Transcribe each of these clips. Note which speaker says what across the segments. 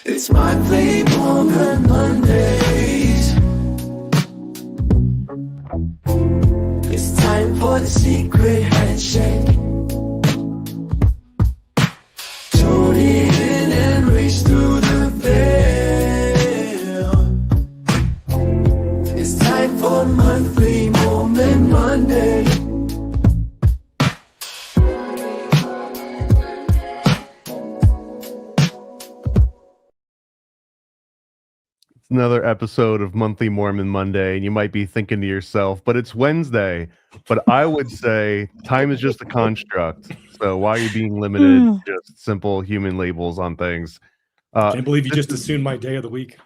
Speaker 1: It's monthly Mormon Mondays. It's time for the secret handshake. Tune in and reach through the veil. It's time for monthly Mormon Monday.
Speaker 2: Another episode of Monthly Mormon Monday, and you might be thinking to yourself, but it's Wednesday. But I would say time is just a construct. So why are you being limited to just simple human labels on things?
Speaker 3: Can't believe you just assumed my day of the week.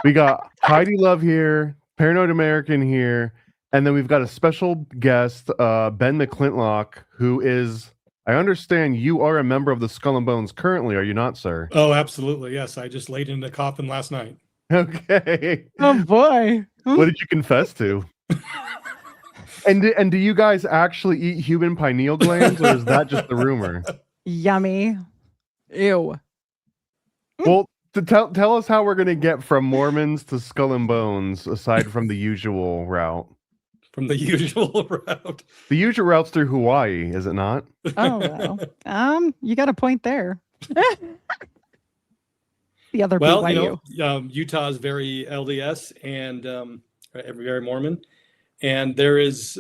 Speaker 2: We got Heidi Love here, Paranoid American here, and then we've got a special guest, Ben McClintock, who is, I understand you are a member of the Skull and Bones currently, are you not, sir?
Speaker 3: Oh, absolutely. Yes. I just laid in the coffin last night.
Speaker 2: Okay.
Speaker 4: Oh boy.
Speaker 2: What did you confess to? And do you guys actually eat human pineal glands, or is that just the rumor?
Speaker 4: Yummy. Ew.
Speaker 2: Well, tell us how we're going to get from Mormons to Skull and Bones, aside from the usual route.
Speaker 3: From the usual route.
Speaker 2: The usual route's through Hawaii, is it not?
Speaker 4: Oh well. You got a point there. The other
Speaker 3: Well,
Speaker 4: BYU.
Speaker 3: Utah is very LDS and very Mormon, and there is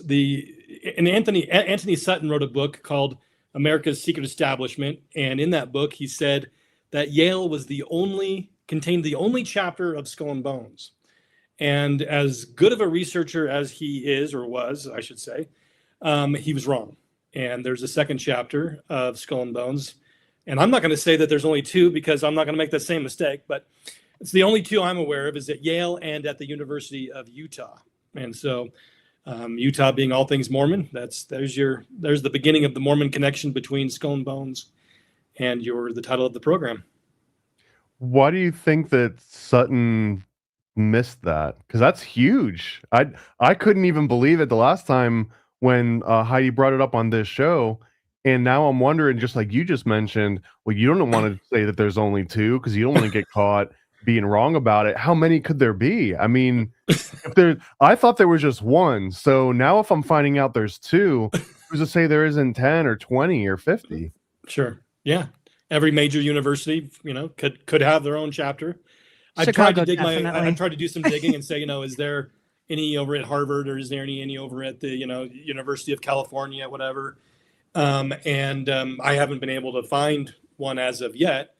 Speaker 3: Anthony Sutton wrote a book called America's Secret Establishment, and in that book he said that Yale was contained the only chapter of Skull and Bones. And as good of a researcher as he is, or was, I should say, he was wrong. And there's a second chapter of Skull and Bones. And I'm not going to say that there's only two because I'm not going to make the same mistake, but it's the only two I'm aware of is at Yale and at the University of Utah. And so Utah being all things Mormon, there's the beginning of the Mormon connection between Skull and Bones and the title of the program.
Speaker 2: Why do you think that Sutton missed that? Because that's huge. I couldn't even believe it the last time when Heidi brought it up on this show, and now I'm wondering, just like you just mentioned, well, you don't want to say that there's only two because you don't want to get caught being wrong about it. How many could there be? I mean, I thought there was just one. So now if I'm finding out there's two, who's to say there isn't 10 or 20 or 50?
Speaker 3: Sure. Yeah. Every major university, could have their own chapter. I've tried to do some digging and say, is there any over at Harvard, or is there any over at the, University of California, whatever. And I haven't been able to find one as of yet.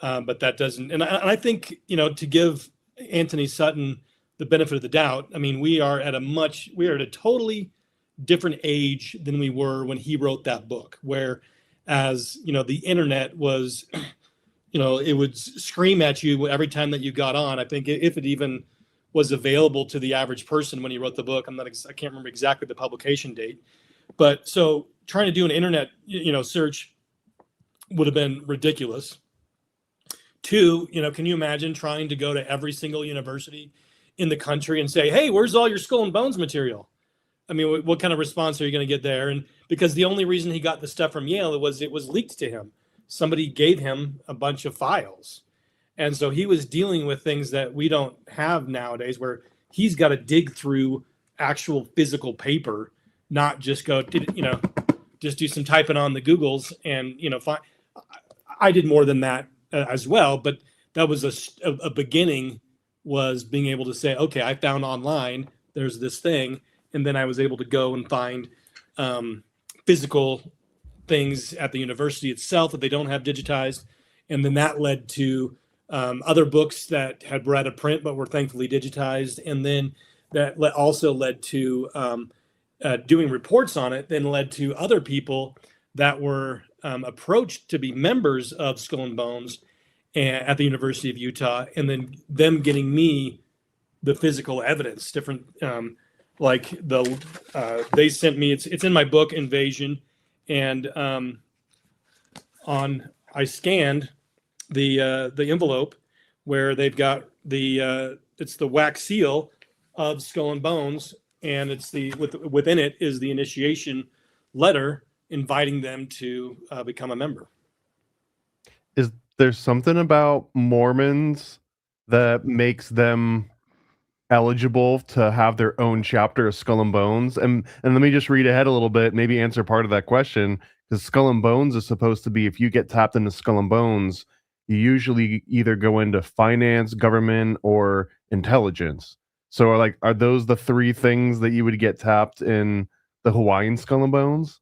Speaker 3: But that doesn't, and I think, to give Anthony Sutton the benefit of the doubt, I mean, we are at a totally different age than we were when he wrote that book, where as, the internet was, it would scream at you every time that you got on. I think if it even was available to the average person when he wrote the book, I can't remember exactly the publication date, but so trying to do an internet, search would have been ridiculous. Two, can you imagine trying to go to every single university in the country and say, hey, where's all your Skull and Bones material? I mean, what kind of response are you going to get there? And because the only reason he got the stuff from Yale it was leaked to him. Somebody gave him a bunch of files. And so he was dealing with things that we don't have nowadays, where he's got to dig through actual physical paper, not just go, just do some typing on the Googles and, find. I did more than that as well, but that was a beginning, was being able to say, okay, I found online, there's this thing. And then I was able to go and find physical things at the university itself that they don't have digitized. And then that led to other books that had read a print but were thankfully digitized. And then that also led to doing reports on it, then led to other people that were approached to be members of Skull and Bones at the University of Utah, and then them getting me the physical evidence, different they sent me, it's in my book Invasion, and I scanned the envelope where they've got it's the wax seal of Skull and Bones, and it's within it is the initiation letter inviting them to become a member.
Speaker 2: there's something about Mormons that makes them eligible to have their own chapter of Skull and Bones. And let me just read ahead a little bit, maybe answer part of that question. Because Skull and Bones is supposed to be, if you get tapped into Skull and Bones, you usually either go into finance, government, or intelligence. So are those the three things that you would get tapped in the Hawaiian Skull and Bones?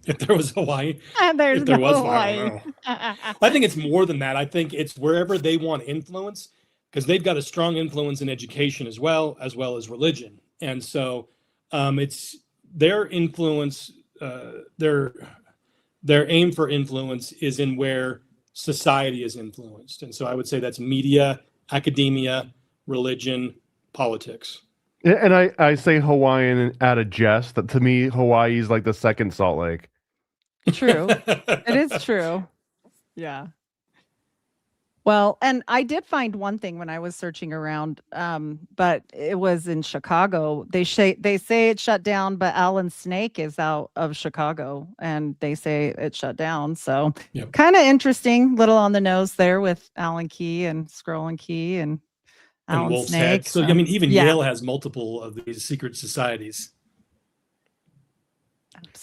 Speaker 3: If there was Hawaii,
Speaker 4: There's
Speaker 3: if there
Speaker 4: no
Speaker 3: was,
Speaker 4: Hawaii.
Speaker 3: I don't know. I think it's more than that. I think it's wherever they want influence, because they've got a strong influence in education as well as religion. And so it's their influence, their aim for influence is in where society is influenced. And so I would say that's media, academia, religion, politics.
Speaker 2: And I say Hawaiian at a jest. That to me, Hawaii is like the second Salt Lake.
Speaker 4: True. It is true. Yeah. Well, and I did find one thing when I was searching around, but it was in Chicago. They say it shut down, but Alan Snake is out of Chicago, and they say it shut down. So kind of interesting, little on the nose there with Alan Key and Scroll and Key and Alan
Speaker 3: Wolf's
Speaker 4: Snake.
Speaker 3: Head. So I mean, even Yale has multiple of these secret societies.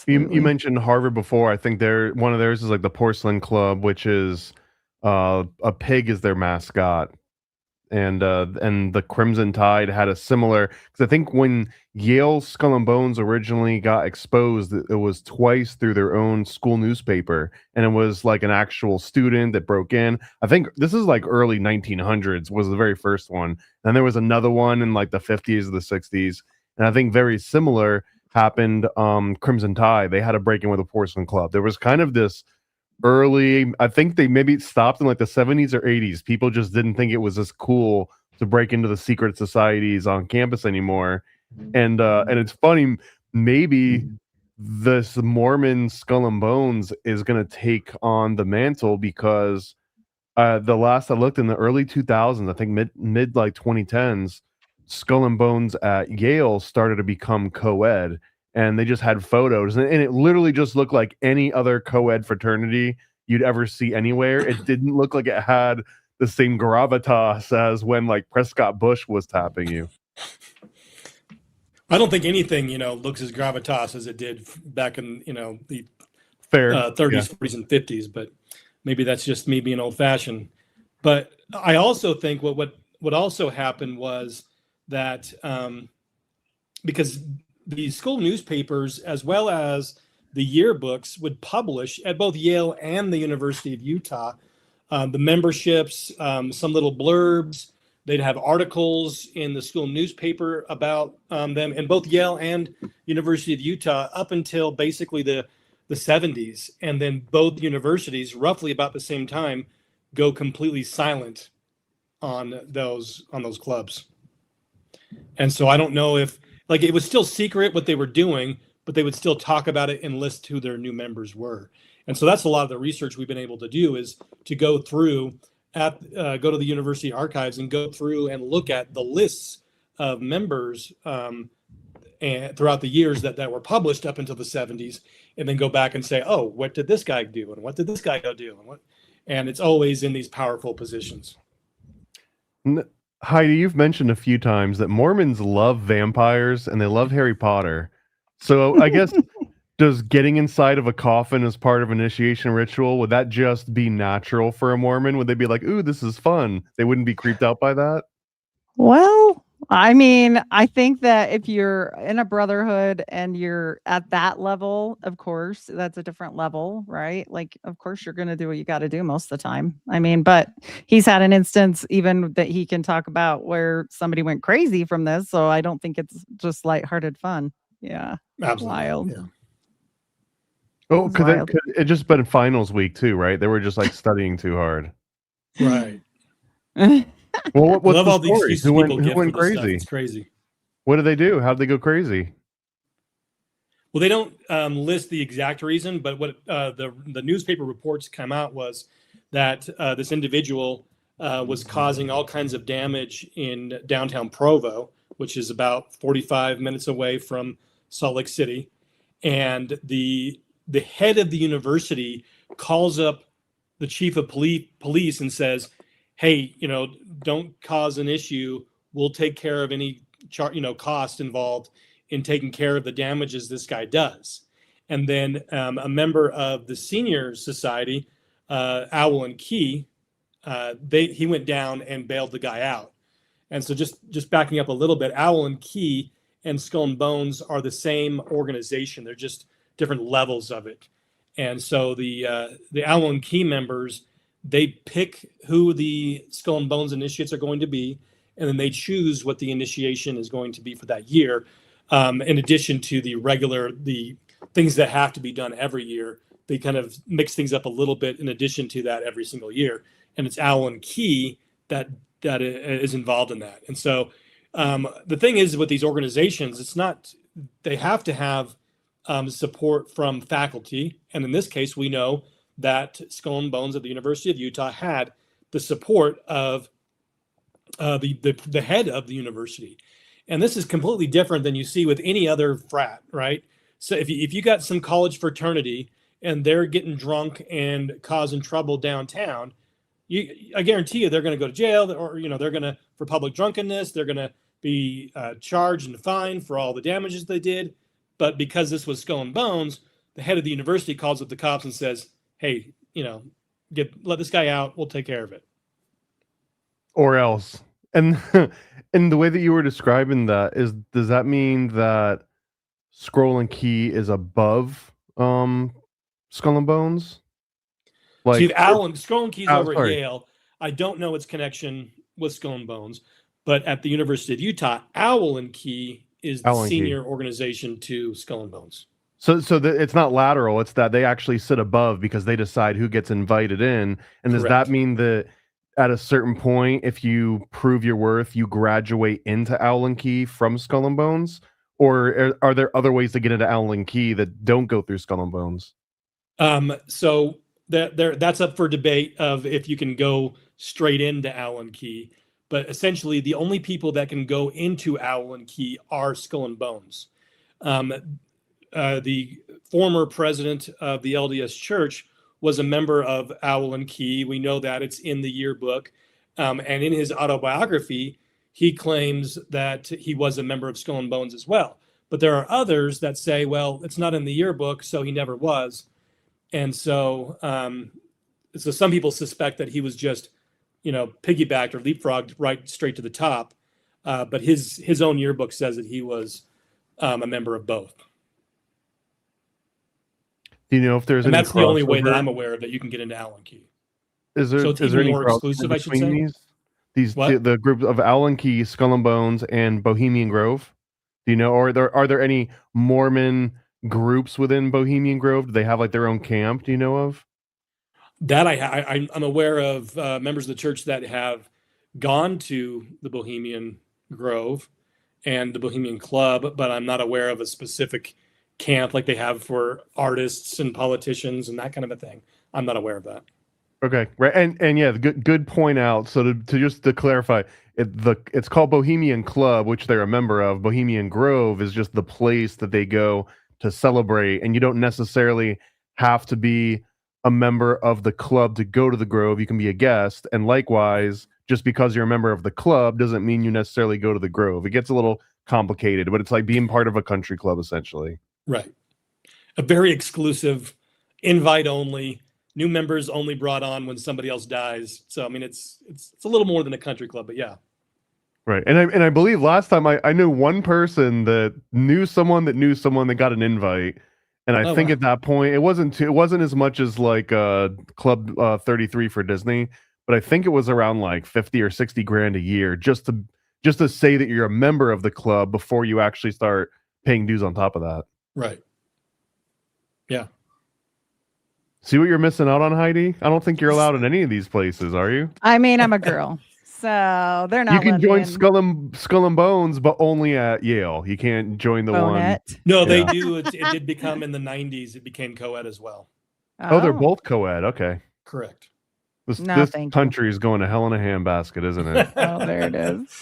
Speaker 2: You mentioned Harvard before. I think one of theirs is like the Porcelain Club, which is a pig is their mascot, and the Crimson Tide had a similar. Because I think when Yale Skull and Bones originally got exposed, it was twice through their own school newspaper, and it was like an actual student that broke in. I think this is like early 1900s was the very first one, and there was another one in like the 50s or the 60s, and I think very similar happened. Crimson Tide, they had a break in with a Porcelain Club. There was kind of this early, I think they maybe stopped in like the 70s or 80s. People just didn't think it was as cool to break into the secret societies on campus anymore. And it's funny, maybe this Mormon Skull and Bones is going to take on the mantle, because the last I looked, in the early 2000s, I think mid like 2010s, Skull and Bones at Yale started to become co-ed, and they just had photos, and it literally just looked like any other co-ed fraternity you'd ever see anywhere. It didn't look like it had the same gravitas as when like Prescott Bush was tapping you.
Speaker 3: I don't think anything, looks as gravitas as it did back in, the 30s, 40s, and 50s. But maybe that's just me being old-fashioned. But I also think what also happened was that because the school newspapers, as well as the yearbooks, would publish at both Yale and the University of Utah the memberships, some little blurbs. They'd have articles in the school newspaper about them, and both Yale and University of Utah up until basically the 70s. And then both universities, roughly about the same time, go completely silent on those clubs. And so I don't know if, like, it was still secret what they were doing, but they would still talk about it and list who their new members were. And so that's a lot of the research we've been able to do, is to go through go to the university archives and go through and look at the lists of members and throughout the years that were published up until the 70s, and then go back and say, oh, what did this guy do, and what did this guy go do, and it's always in these powerful positions.
Speaker 2: Heidi, you've mentioned a few times that Mormons love vampires and they love Harry Potter. So I guess, does getting inside of a coffin as part of initiation ritual, would that just be natural for a Mormon? Would they be like, ooh, this is fun? They wouldn't be creeped out by that?
Speaker 4: Well, I mean, I think that if you're in a brotherhood and you're at that level, of course, that's a different level, right? Like, of course, you're going to do what you got to do most of the time. I mean, but he's had an instance even that he can talk about where somebody went crazy from this. So I don't think it's just lighthearted fun. Yeah.
Speaker 3: Absolutely.
Speaker 4: Wild.
Speaker 3: Yeah.
Speaker 2: Oh, because it just been finals week too, right? They were just like studying too hard.
Speaker 3: Right.
Speaker 2: Well, what's
Speaker 3: love
Speaker 2: the
Speaker 3: all
Speaker 2: story?
Speaker 3: these
Speaker 2: Who
Speaker 3: people
Speaker 2: went crazy?
Speaker 3: It's crazy.
Speaker 2: What did they do? How did they go crazy?
Speaker 3: Well, they don't list the exact reason, but what the newspaper reports come out was that this individual was causing all kinds of damage in downtown Provo, which is about 45 minutes away from Salt Lake City. And the head of the university calls up the chief of police and says, hey, don't cause an issue. We'll take care of any cost involved in taking care of the damages this guy does. And then a member of the senior society, Owl and Key, he went down and bailed the guy out. And so just backing up a little bit, Owl and Key and Skull and Bones are the same organization. They're just different levels of it. And so the Owl and Key members, they pick who the Skull and Bones initiates are going to be, and then they choose what the initiation is going to be for that year. In addition to the things that have to be done every year, they kind of mix things up a little bit in addition to that every single year. And it's Owl and Key that is involved in that. And so the thing is with these organizations, they have to have support from faculty. And in this case, we know that Skull and Bones at the University of Utah had the support of the head of the university. And this is completely different than you see with any other frat, right? So if you got some college fraternity and they're getting drunk and causing trouble downtown, I guarantee you they're going to go to jail, or they're going to, for public drunkenness, they're going to be charged and fined for all the damages they did. But because this was Skull and Bones, the head of the university calls up the cops and says, hey, let this guy out. We'll take care of it.
Speaker 2: Or else. And and the way that you were describing that does that mean that Scroll and Key is above Skull and Bones?
Speaker 3: Like, so Skull and Key's over at Yale. I don't know its connection with Skull and Bones, but at the University of Utah, Owl and Key is the senior organization to Skull and Bones.
Speaker 2: So it's not lateral. It's that they actually sit above because they decide who gets invited in. And does that mean that at a certain point, if you prove your worth, you graduate into Owl and Key from Skull and Bones? Or are there other ways to get into Owl and Key that don't go through Skull and Bones?
Speaker 3: So that's up for debate of if you can go straight into Owl and Key. But essentially, the only people that can go into Owl and Key are Skull and Bones. The former president of the LDS Church was a member of Owl and Key. We know that it's in the yearbook. And in his autobiography, he claims that he was a member of Skull and Bones as well. But there are others that say, well, it's not in the yearbook, so he never was. And so some people suspect that he was just, piggybacked or leapfrogged right straight to the top. But his own yearbook says that he was a member of both.
Speaker 2: Do you know if there's
Speaker 3: and
Speaker 2: any
Speaker 3: that's the only way that I'm aware of that you can get into Owl and Key.
Speaker 2: Is there any
Speaker 3: more exclusive, I should say?
Speaker 2: These the group of Owl and Key, Skull and Bones, and Bohemian Grove? Do you know, or are there any Mormon groups within Bohemian Grove? Do they have like their own camp? Do you know of?
Speaker 3: That I'm aware of members of the church that have gone to the Bohemian Grove and the Bohemian Club, but I'm not aware of a specific camp like they have for artists and politicians and that kind of a thing. I'm not aware of that.
Speaker 2: Okay, right, and yeah, good point out. So to clarify, it's called Bohemian Club, which they're a member of. Bohemian Grove is just the place that they go to celebrate, and you don't necessarily have to be a member of the club to go to the Grove. You can be a guest, and likewise, just because you're a member of the club doesn't mean you necessarily go to the Grove. It gets a little complicated, but it's like being part of a country club, essentially.
Speaker 3: Right. A very exclusive, invite only, new members only brought on when somebody else dies. So, I mean, it's a little more than a country club, but yeah.
Speaker 2: Right. And I believe last time I knew one person that knew someone that got an invite. And I think at that point, it wasn't as much as like Club 33 for Disney, but I think it was around like 50 or 60 grand a year just to say that you're a member of the club before you actually start paying dues on top of that.
Speaker 3: Right. Yeah.
Speaker 2: See what you're missing out on, Heidi? I don't think you're allowed in any of these places, are you?
Speaker 4: I mean, I'm a girl, so they're not.
Speaker 2: You can join Skull and Bones, but only at Yale. You can't join the one.
Speaker 3: No, they do. It did become in the 90s. It became co-ed as well.
Speaker 2: Oh, they're both co-ed. Okay.
Speaker 3: Correct.
Speaker 2: This country is going to hell in a handbasket, isn't it?
Speaker 4: Oh, there it is.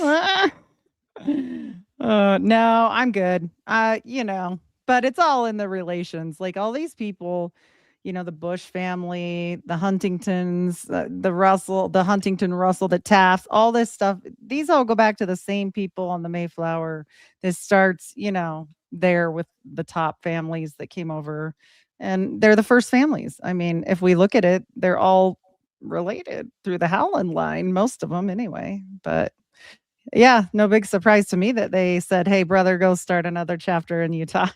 Speaker 4: No, I'm good. But it's all in the relations. Like all these people, the Bush family, the Huntingtons, the Huntington Russell, the Tafts, all this stuff. These all go back to the same people on the Mayflower. This starts, there with the top families that came over, and they're the first families. I mean, if we look at it, they're all related through the Howland line, most of them anyway. But yeah, no big surprise to me that they said, "Hey, brother, go start another chapter in Utah."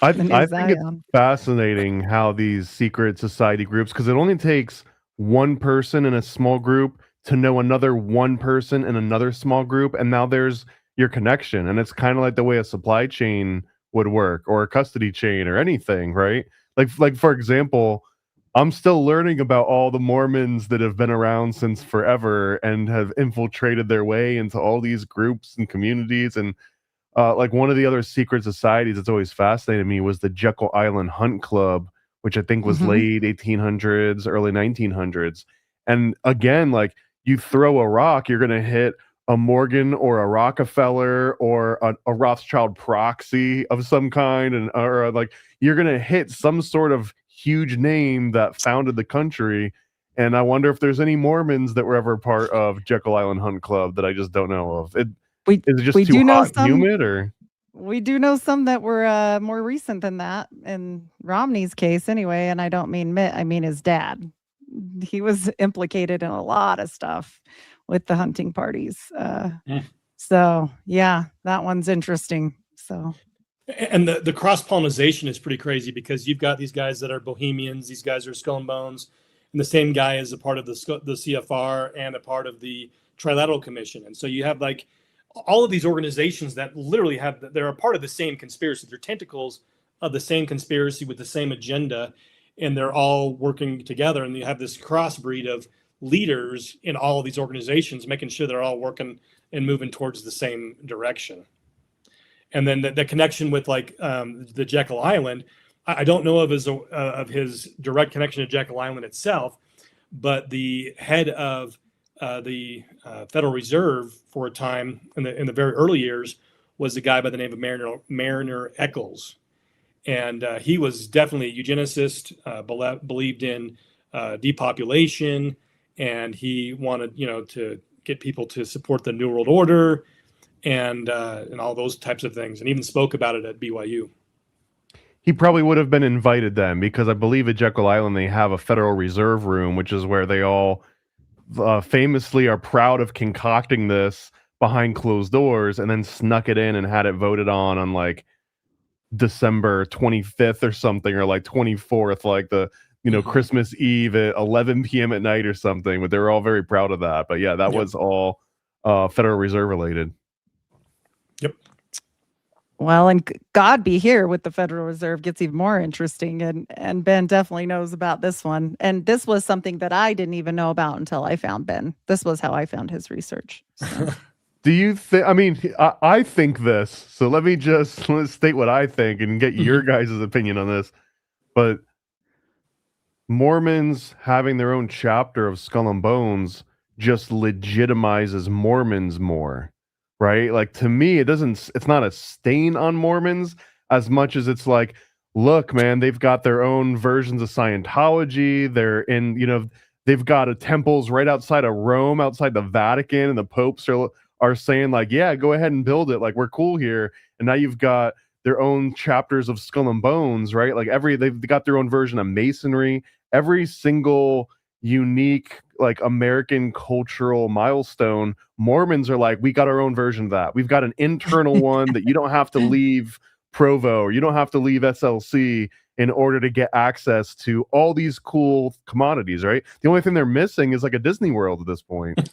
Speaker 2: I think it's fascinating how these secret society groups, because it only takes one person in a small group to know another one person in another small group, and now there's your connection. And it's kind of like the way a supply chain would work, or a custody chain, or anything, right? Like for example, I'm still learning about all the Mormons that have been around since forever and have infiltrated their way into all these groups and communities. And like one of the other secret societies that's always fascinated me was the Jekyll Island Hunt Club, which I think was late 1800s, early 1900s. And again, like, you throw a rock, you're going to hit a Morgan or a Rockefeller or a Rothschild proxy of some kind, or like, you're going to hit some sort of huge name that founded the country. And I wonder if there's any Mormons that were ever part of Jekyll Island Hunt Club that I just don't know of. Is it just too hot and humid, or?
Speaker 4: We do know some that were more recent than that, in Romney's case anyway. And I don't mean Mitt, I mean his dad. He was implicated in a lot of stuff with the hunting parties. So yeah, that one's interesting. So,
Speaker 3: and the cross-pollination is pretty crazy, because you've got these guys that are Bohemians, these guys are Skull and Bones, and the same guy is a part of the CFR and a part of the Trilateral Commission. And so you have like all of these organizations that literally they're a part of the same conspiracy. They're tentacles of the same conspiracy with the same agenda, and they're all working together. And you have this crossbreed of leaders in all of these organizations, making sure they're all working and moving towards the same direction. And then the connection with like the Jekyll Island, I don't know of his direct connection to Jekyll Island itself, but the head of the Federal Reserve for a time in the very early years was a guy by the name of Mariner Eccles. And he was definitely a eugenicist, believed in depopulation, and he wanted, to get people to support the New World Order and all those types of things, and even spoke about it at BYU.
Speaker 2: He probably would have been invited then, because I believe at Jekyll Island they have a Federal Reserve room, which is where they all famously are proud of concocting this behind closed doors, and then snuck it in and had it voted on like December 25th or something, or like 24th, like the Christmas Eve at 11 p.m. at night or something. But they were all very proud of that. But yeah, that was all Federal Reserve related.
Speaker 3: Yep.
Speaker 4: Well, and God be here with the Federal Reserve gets even more interesting. And Ben definitely knows about this one. And this was something that I didn't even know about until I found Ben. This was how I found his research. So.
Speaker 2: Do you think, I think this, so let's state what I think and get your guys' opinion on this. But Mormons having their own chapter of Skull and Bones just legitimizes Mormons more, right? Like, to me, it's not a stain on Mormons as much as it's like, look, man, they've got their own versions of Scientology. They're in, they've got temples right outside of Rome, outside the Vatican, and the popes are saying like, yeah, go ahead and build it. Like, we're cool here. And now you've got their own chapters of Skull and Bones, right? Like they've got their own version of Masonry. Every single unique like American cultural milestone, Mormons are like, we got our own version of that. We've got an internal one that you don't have to leave Provo, or you don't have to leave SLC in order to get access to all these cool commodities, right? The only thing they're missing is like a Disney World at this point.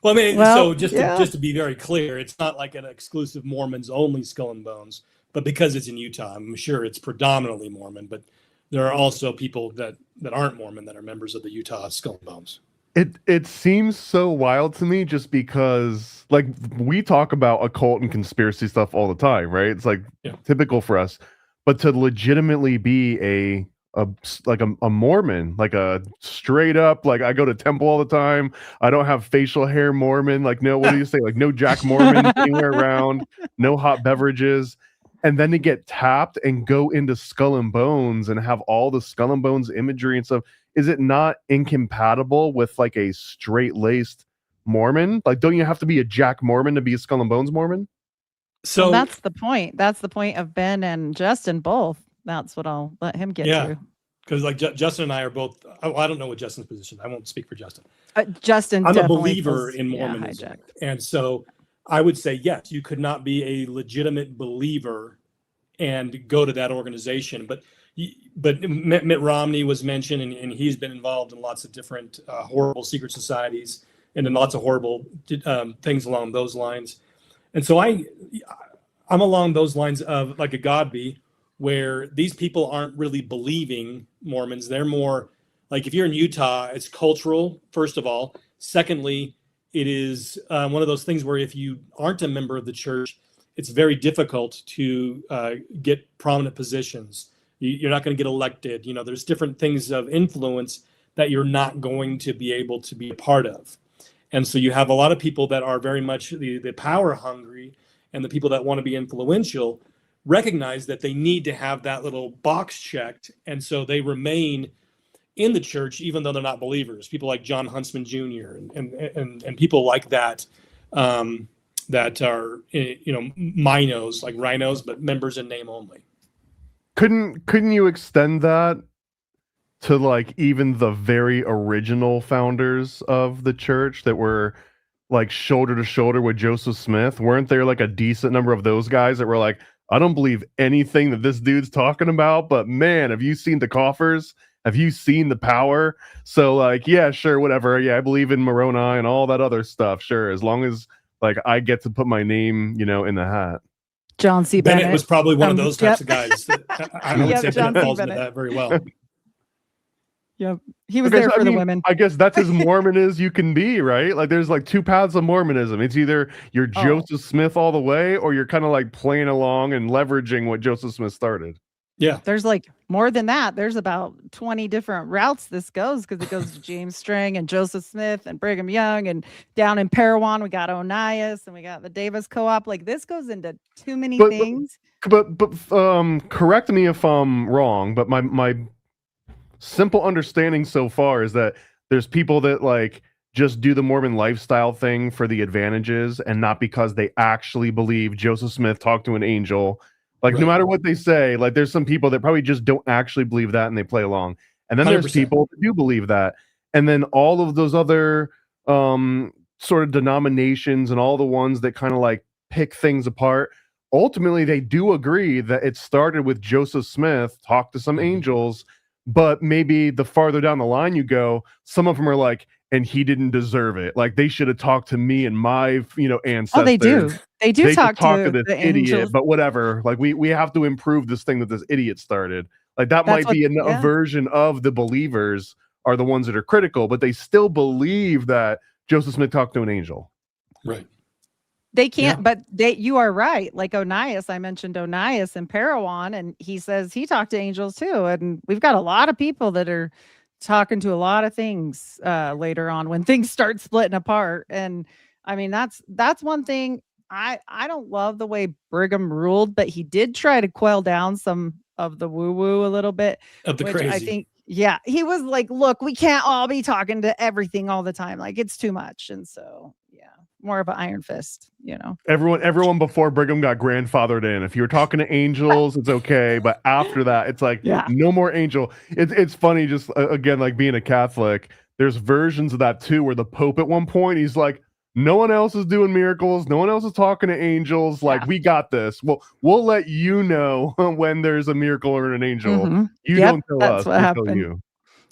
Speaker 3: Well, so just to be very clear, it's not like an exclusive Mormons only Skull and Bones, but because it's in Utah, I'm sure it's predominantly Mormon, but there are also people that aren't Mormon that are members of the Utah Skull and Bones.
Speaker 2: It seems so wild to me, just because like we talk about occult and conspiracy stuff all the time, right? It's like typical for us, but to legitimately be a Mormon, like a straight up, like I go to temple all the time. I don't have facial hair Mormon. Like, no, what do you say? Like, no Jack Mormon anywhere around, no hot beverages. and then to get tapped and go into Skull and Bones and have all the Skull and Bones imagery and stuff, is it not incompatible with like a straight-laced Mormon? Like, don't you have to be a Jack Mormon to be a Skull and Bones Mormon?
Speaker 3: So
Speaker 4: well, that's the point. That's the point of Ben and Justin both. That's what I'll let him get to.
Speaker 3: Because like Justin and I are both. I don't know what Justin's position. I won't speak for Justin.
Speaker 4: Justin,
Speaker 3: I'm a
Speaker 4: definitely
Speaker 3: believer
Speaker 4: feels,
Speaker 3: in Mormonism,
Speaker 4: hijacked.
Speaker 3: and so I would say yes, you could not be a legitimate believer and go to that organization. But Mitt Romney was mentioned, and he's been involved in lots of different horrible secret societies and in lots of horrible things along those lines. And so I'm along those lines of like a Godby, where these people aren't really believing Mormons. They're more like, if you're in Utah, it's cultural, first of all. Secondly, it is one of those things where if you aren't a member of the church, it's very difficult to get prominent positions. You're not going to get elected. You know, there's different things of influence that you're not going to be able to be a part of. And so you have a lot of people that are very much the power hungry, and the people that want to be influential recognize that they need to have that little box checked. And so they remain in the church, even though they're not believers. People like John Huntsman Jr. and people like that, that are, you know, minos, like rhinos, but members in name only.
Speaker 2: Couldn't you extend that to like even the very original founders of the church that were like shoulder to shoulder with Joseph Smith? Weren't there like a decent number of those guys that were like, I don't believe anything that this dude's talking about, but man, have you seen the coffers? Have you seen the power? So like, yeah, sure, whatever. Yeah, I believe in Moroni and all that other stuff. Sure, as long as like I get to put my name, you know, in the hat.
Speaker 4: John C. Bennett
Speaker 3: was probably one of those types of guys. I would say
Speaker 4: John
Speaker 3: Bennett
Speaker 4: C.
Speaker 3: falls into
Speaker 4: Bennett.
Speaker 3: that very well.
Speaker 4: Yep, he was there for the women.
Speaker 2: I guess that's as Mormon as you can be, right? Like there's like two paths of Mormonism. It's either you're Joseph Smith all the way, or you're kind of like playing along and leveraging what Joseph Smith started.
Speaker 3: Yeah.
Speaker 4: There's like more than that. There's about 20 different routes this goes, because it goes to James Strang and Joseph Smith and Brigham Young, and down in Parowan we got Onias and we got the Davis Co-op. Like this goes into too many things.
Speaker 2: But correct me if I'm wrong, but my simple understanding so far is that there's people that like just do the Mormon lifestyle thing for the advantages and not because they actually believe Joseph Smith talked to an angel. Like no matter what they say, like there's some people that probably just don't actually believe that and they play along. And then
Speaker 3: 100%.
Speaker 2: There's people that do believe that. And then all of those other sort of denominations and all the ones that kind of like pick things apart, ultimately they do agree that it started with Joseph Smith, talked to some angels. But maybe the farther down the line you go, some of them are like, and he didn't deserve it. Like they should have talked to me and my, you know, ancestors.
Speaker 4: Oh, they do. They talk to
Speaker 2: this
Speaker 4: the
Speaker 2: idiot,
Speaker 4: angels.
Speaker 2: but whatever. Like we have to improve this thing that this idiot started. Like that might be a version of the believers are the ones that are critical, but they still believe that Joseph Smith talked to an angel.
Speaker 3: Right.
Speaker 4: They can't, but you are right. Like Onias, I mentioned Onias in Parowan, and he says he talked to angels too. And we've got a lot of people that are talking to a lot of things later on when things start splitting apart. And I mean, that's one thing. I don't love the way Brigham ruled, but he did try to quell down some of the woo-woo a little bit.
Speaker 3: Of the
Speaker 4: which
Speaker 3: crazy.
Speaker 4: I think, yeah, he was like, look, we can't all be talking to everything all the time. Like it's too much. And so, yeah, more of an iron fist, you know.
Speaker 2: Everyone before Brigham got grandfathered in. If you were talking to angels, it's okay. But after that, it's like, no more angel. It's funny, just again, like being a Catholic, there's versions of that too, where the Pope at one point, he's like, no one else is doing miracles. No one else is talking to angels. Like, we got this. We'll let you know when there's a miracle or an angel.
Speaker 4: Mm-hmm.
Speaker 2: You don't tell us.
Speaker 4: What happened.
Speaker 2: Tell you.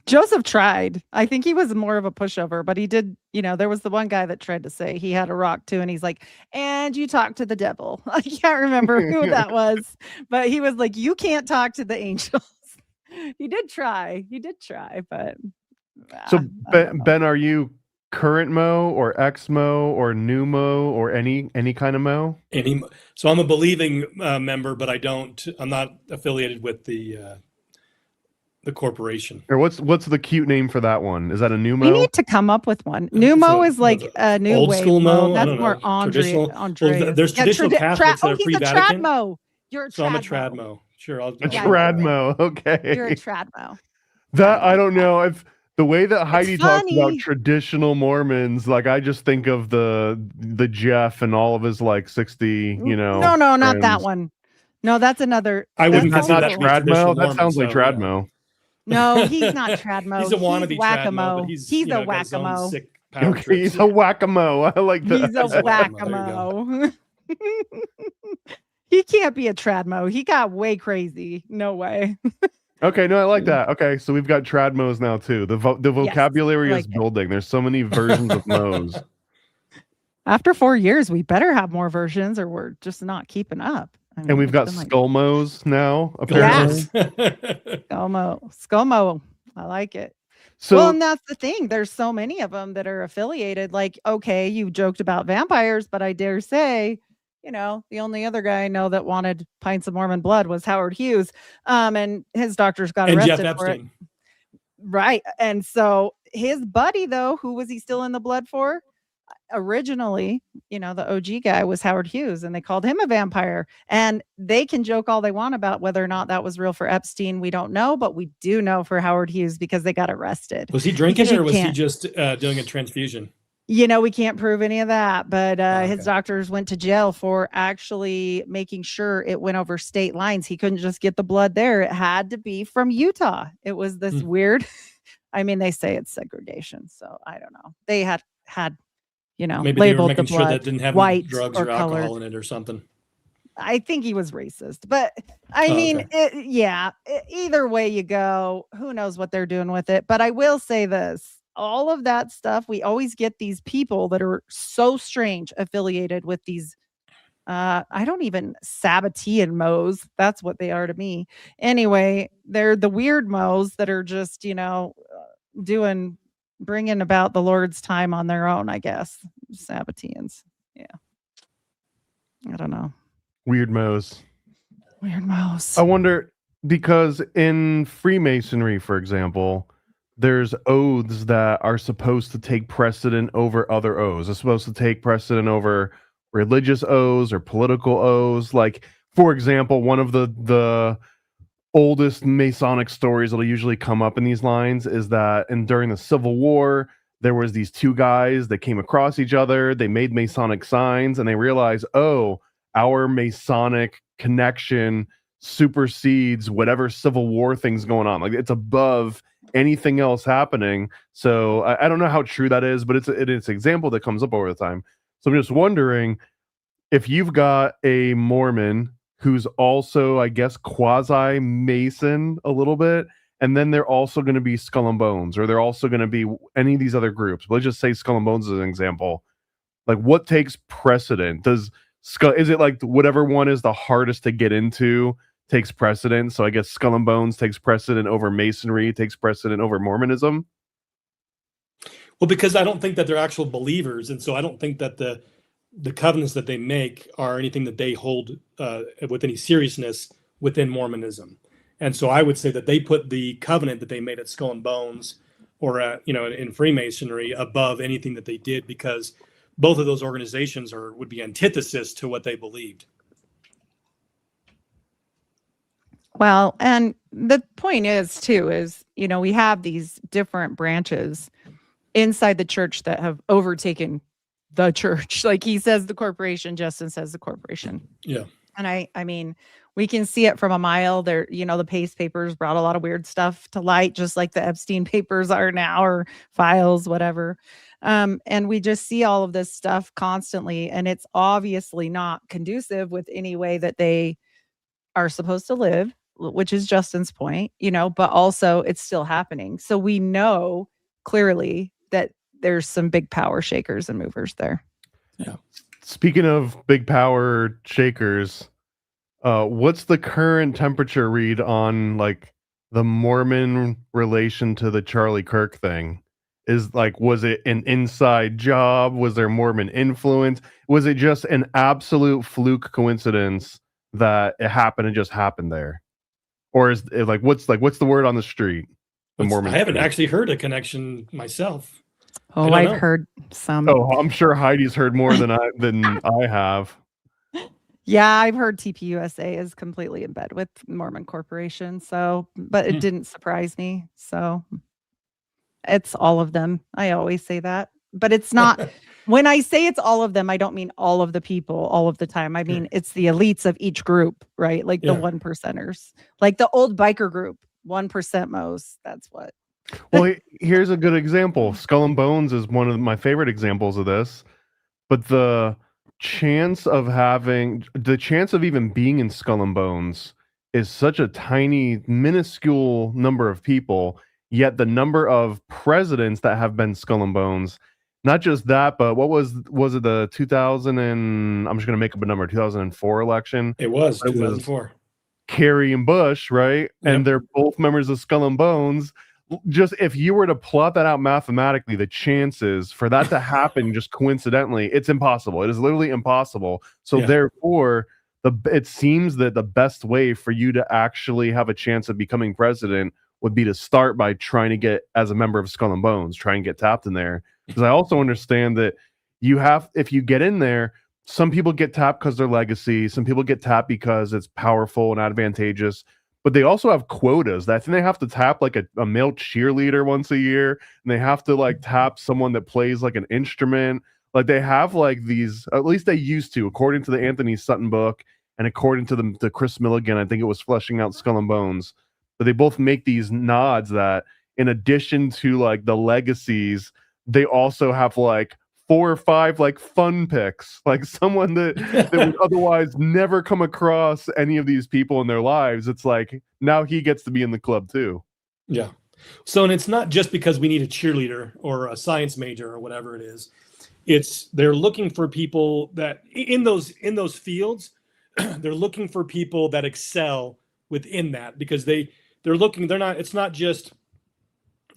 Speaker 4: Joseph tried. I think he was more of a pushover, but he did, you know, there was the one guy that tried to say he had a rock too. And he's like, and you talk to the devil. I can't remember who that was, but he was like, you can't talk to the angels. He did try, but.
Speaker 2: So Ben, are you current Mo or ex Mo or new Mo or any kind of Mo?
Speaker 3: So I'm a believing member, but I'm not affiliated with the corporation.
Speaker 2: Or what's the cute name for that one? Is that a new Mo?
Speaker 4: We need to come up with one. New Mo is like a new
Speaker 3: old
Speaker 4: wave
Speaker 3: school Mo.
Speaker 4: That's more Andre.
Speaker 3: Well, there's traditional Catholics that are
Speaker 4: he's a
Speaker 3: pre-Vatican.
Speaker 4: trad Mo. You're a
Speaker 3: So I'm a
Speaker 4: tradmo.
Speaker 3: tradmo. Sure, I'll.
Speaker 2: A
Speaker 3: I'll
Speaker 2: tradmo. Okay.
Speaker 4: You're a tradmo.
Speaker 2: That
Speaker 4: I
Speaker 2: I
Speaker 4: like
Speaker 2: don't know. If the way that Heidi talks about
Speaker 4: funny.
Speaker 2: traditional Mormons, like I just think of the Jeff and all of his like 60,
Speaker 4: No, not that
Speaker 2: friends.
Speaker 4: one. No, that's another.
Speaker 3: I wouldn't
Speaker 2: That's
Speaker 3: consider
Speaker 2: not
Speaker 3: that to be traditional
Speaker 2: Tradmo. That
Speaker 3: Mormon,
Speaker 2: sounds like
Speaker 3: so, you know.
Speaker 2: Tradmo.
Speaker 4: No, he's not Tradmo.
Speaker 3: He's a wannabe Tradmo,
Speaker 4: whack-a-mo.
Speaker 3: but he's
Speaker 4: a
Speaker 3: got his own
Speaker 4: whack-a-mo.
Speaker 3: sick power
Speaker 2: Okay,
Speaker 3: trips.
Speaker 2: he's a whack-a-mo. I like that.
Speaker 4: He's a
Speaker 3: He's a whack-a-mo. There
Speaker 4: whack-a-mo. He can't be a Tradmo. He got way crazy. No way.
Speaker 2: Okay, no, I like that. Okay, so we've got Tradmos now too. The vocabulary
Speaker 4: like
Speaker 2: is
Speaker 4: it.
Speaker 2: building. There's so many versions of Mos.
Speaker 4: After 4 years, we better have more versions or we're just not keeping up. I
Speaker 2: And
Speaker 4: mean,
Speaker 2: we've
Speaker 4: it's
Speaker 2: got
Speaker 4: been like
Speaker 2: Skull Mos now, apparently.
Speaker 4: Skullmo. I like it.
Speaker 2: So
Speaker 4: Well, and that's the thing. There's so many of them that are affiliated. Like, okay, you joked about vampires, but I dare say, the only other guy I know that wanted pints of Mormon blood was Howard Hughes. And his doctors got
Speaker 3: and
Speaker 4: arrested
Speaker 3: Jeff
Speaker 4: for it.
Speaker 3: Epstein.
Speaker 4: Right. And so his buddy, though, who was he still in the blood for? Originally, the OG guy was Howard Hughes, and they called him a vampire. And they can joke all they want about whether or not that was real for Epstein. We don't know, but we do know for Howard Hughes because they got arrested.
Speaker 3: Was he drinking
Speaker 4: Because
Speaker 3: or was he
Speaker 4: can't-
Speaker 3: just doing a transfusion?
Speaker 4: We can't prove any of that, but his
Speaker 3: Okay.
Speaker 4: doctors went to jail for actually making sure it went over state lines. He couldn't just get the blood there. It had to be from Utah. It was this weird, they say it's segregation. So I don't know. They had,
Speaker 3: Maybe they were
Speaker 4: labeled
Speaker 3: making
Speaker 4: the
Speaker 3: sure
Speaker 4: blood
Speaker 3: that didn't have
Speaker 4: white
Speaker 3: drugs
Speaker 4: or
Speaker 3: or alcohol
Speaker 4: colored.
Speaker 3: in it or something.
Speaker 4: I think he was racist, but
Speaker 3: Okay.
Speaker 4: Either way you go, who knows what they're doing with it. But I will say this, all of that stuff, we always get these people that are so strange affiliated with these, Sabbatean Mos. That's what they are to me. Anyway, they're the weird Mos that are just, bringing about the Lord's time on their own, I guess. Sabbateans. Yeah. I don't know.
Speaker 2: weird Mos.
Speaker 4: Weird Mos.
Speaker 2: I wonder, because in Freemasonry, for example, there's oaths that are supposed to take precedent over other oaths. It's supposed to take precedent over religious oaths or political oaths. Like, for example, one of the oldest Masonic stories that'll usually come up in these lines is that during the Civil War, there was these two guys that came across each other. They made Masonic signs and they realized, oh, our Masonic connection supersedes whatever Civil War thing's going on. Like, it's above anything else happening. So I don't know how true that is, but it's an example that comes up over the time. So I'm just wondering if you've got a Mormon who's also, I guess, quasi-Mason a little bit, and then they're also going to be Skull and Bones, or they're also going to be any of these other groups. But let's just say Skull and Bones as an example. Like, what takes precedent? Is it like whatever one is the hardest to get into takes precedent? So I guess Skull and Bones takes precedent over Masonry, takes precedent over Mormonism?
Speaker 3: Well, because I don't think that they're actual believers, and so I don't think that the covenants that they make are anything that they hold with any seriousness within Mormonism. And so I would say that they put the covenant that they made at Skull and Bones or in Freemasonry above anything that they did, because both of those organizations would be antithesis to what they believed.
Speaker 4: Well, and the point is, we have these different branches inside the church that have overtaken the church. Like he says the corporation, Justin says the corporation.
Speaker 3: Yeah.
Speaker 4: And I mean, we can see it from a mile. There, the Pace papers brought a lot of weird stuff to light, just like the Epstein papers are now, or files, whatever. And we just see all of this stuff constantly, and it's obviously not conducive with any way that they are supposed to live, which is Justin's point, but also it's still happening. So we know clearly that there's some big power shakers and movers there.
Speaker 3: Yeah.
Speaker 2: Speaking of big power shakers, what's the current temperature read on like the Mormon relation to the Charlie Kirk thing? Was it an inside job? Was there Mormon influence? Was it just an absolute fluke coincidence that it happened and just happened there? Or is it what's the word on the street? The Mormon
Speaker 3: I haven't
Speaker 2: street?
Speaker 3: actually heard a connection myself.
Speaker 4: Oh, I've heard some.
Speaker 2: Oh, I'm sure Heidi's heard more than I have.
Speaker 4: Yeah, I've heard TPUSA is completely in bed with Mormon Corporation. So, but it didn't surprise me. So it's all of them. I always say that, but it's not. When I say it's all of them, I don't mean all of the people all of the time. I mean, it's the elites of each group, right? Like the 1%ers, like the old biker group, 1% most. That's what.
Speaker 2: Well, here's a good example. Skull and Bones is one of my favorite examples of this. But the chance of even being in Skull and Bones is such a tiny, minuscule number of people. Yet the number of presidents that have been Skull and Bones, not just that, but what was it the 2000 and I'm just gonna make up a number 2004 election?
Speaker 3: It was
Speaker 2: It was
Speaker 3: 2004.
Speaker 2: Kerry and Bush, right? And
Speaker 3: Yep.
Speaker 2: they're both members of Skull and Bones. Just if you were to plot that out mathematically, the chances for that to happen just coincidentally, it's impossible. It is literally impossible. So
Speaker 3: Yeah.
Speaker 2: therefore, it seems that the best way for you to actually have a chance of becoming president would be to start by trying to get as a member of Skull and Bones, try and get tapped in there. Because I also understand that if you get in there, some people get tapped because they're legacy, some people get tapped because it's powerful and advantageous, but they also have quotas that I think they have to tap like a male cheerleader once a year, and they have to like tap someone that plays like an instrument. Like they have like these, at least they used to, according to the Anthony Sutton book and according to the Chris Milligan, I think it was fleshing out Skull and Bones. But they both make these nods that in addition to like the legacies, they also have like 4 or 5 like fun picks, like someone that would otherwise never come across any of these people in their lives. It's like now he gets to be in the club too.
Speaker 3: Yeah. So, and it's not just because we need a cheerleader or a science major or whatever it is. It's they're looking for people that in those fields, they're looking for people that excel within that because it's not just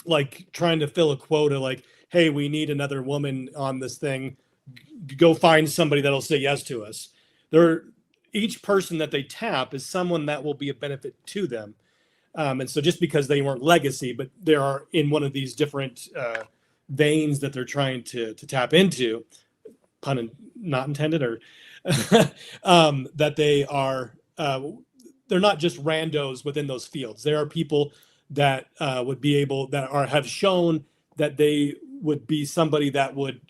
Speaker 3: like trying to fill a quota like, hey, we need another woman on this thing. Go find somebody that'll say yes to us. Each person that they tap is someone that will be a benefit to them. And so just because they weren't legacy, but they are in one of these different veins that they're trying to tap into, not intended, or that they are, they're not just randos within those fields. There are people that would be able, have shown that they would be somebody that would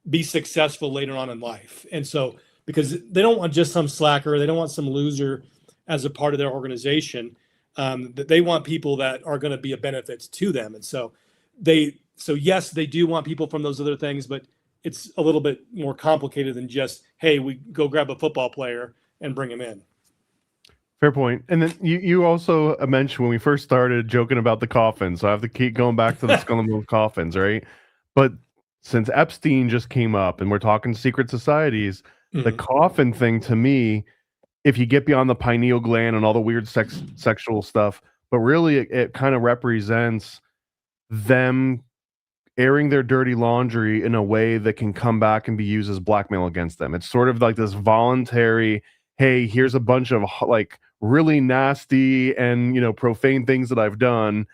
Speaker 3: be successful later on in life. And so, because they don't want just some slacker, they don't want some loser as a part of their organization, that they want people that are going to be a benefit to them. And so yes, they do want people from those other things, but it's a little bit more complicated than just, hey, we go grab a football player and bring him in.
Speaker 2: Fair point. And then you also mentioned when we first started joking about the coffins. So I have to keep going back to the Skull and Bones coffins, right? But since Epstein just came up and we're talking secret societies, the coffin thing to me, if you get beyond the pineal gland and all the weird sexual stuff, but really it kind of represents them airing their dirty laundry in a way that can come back and be used as blackmail against them. It's sort of like this voluntary, hey, here's a bunch of like really nasty and profane things that I've done,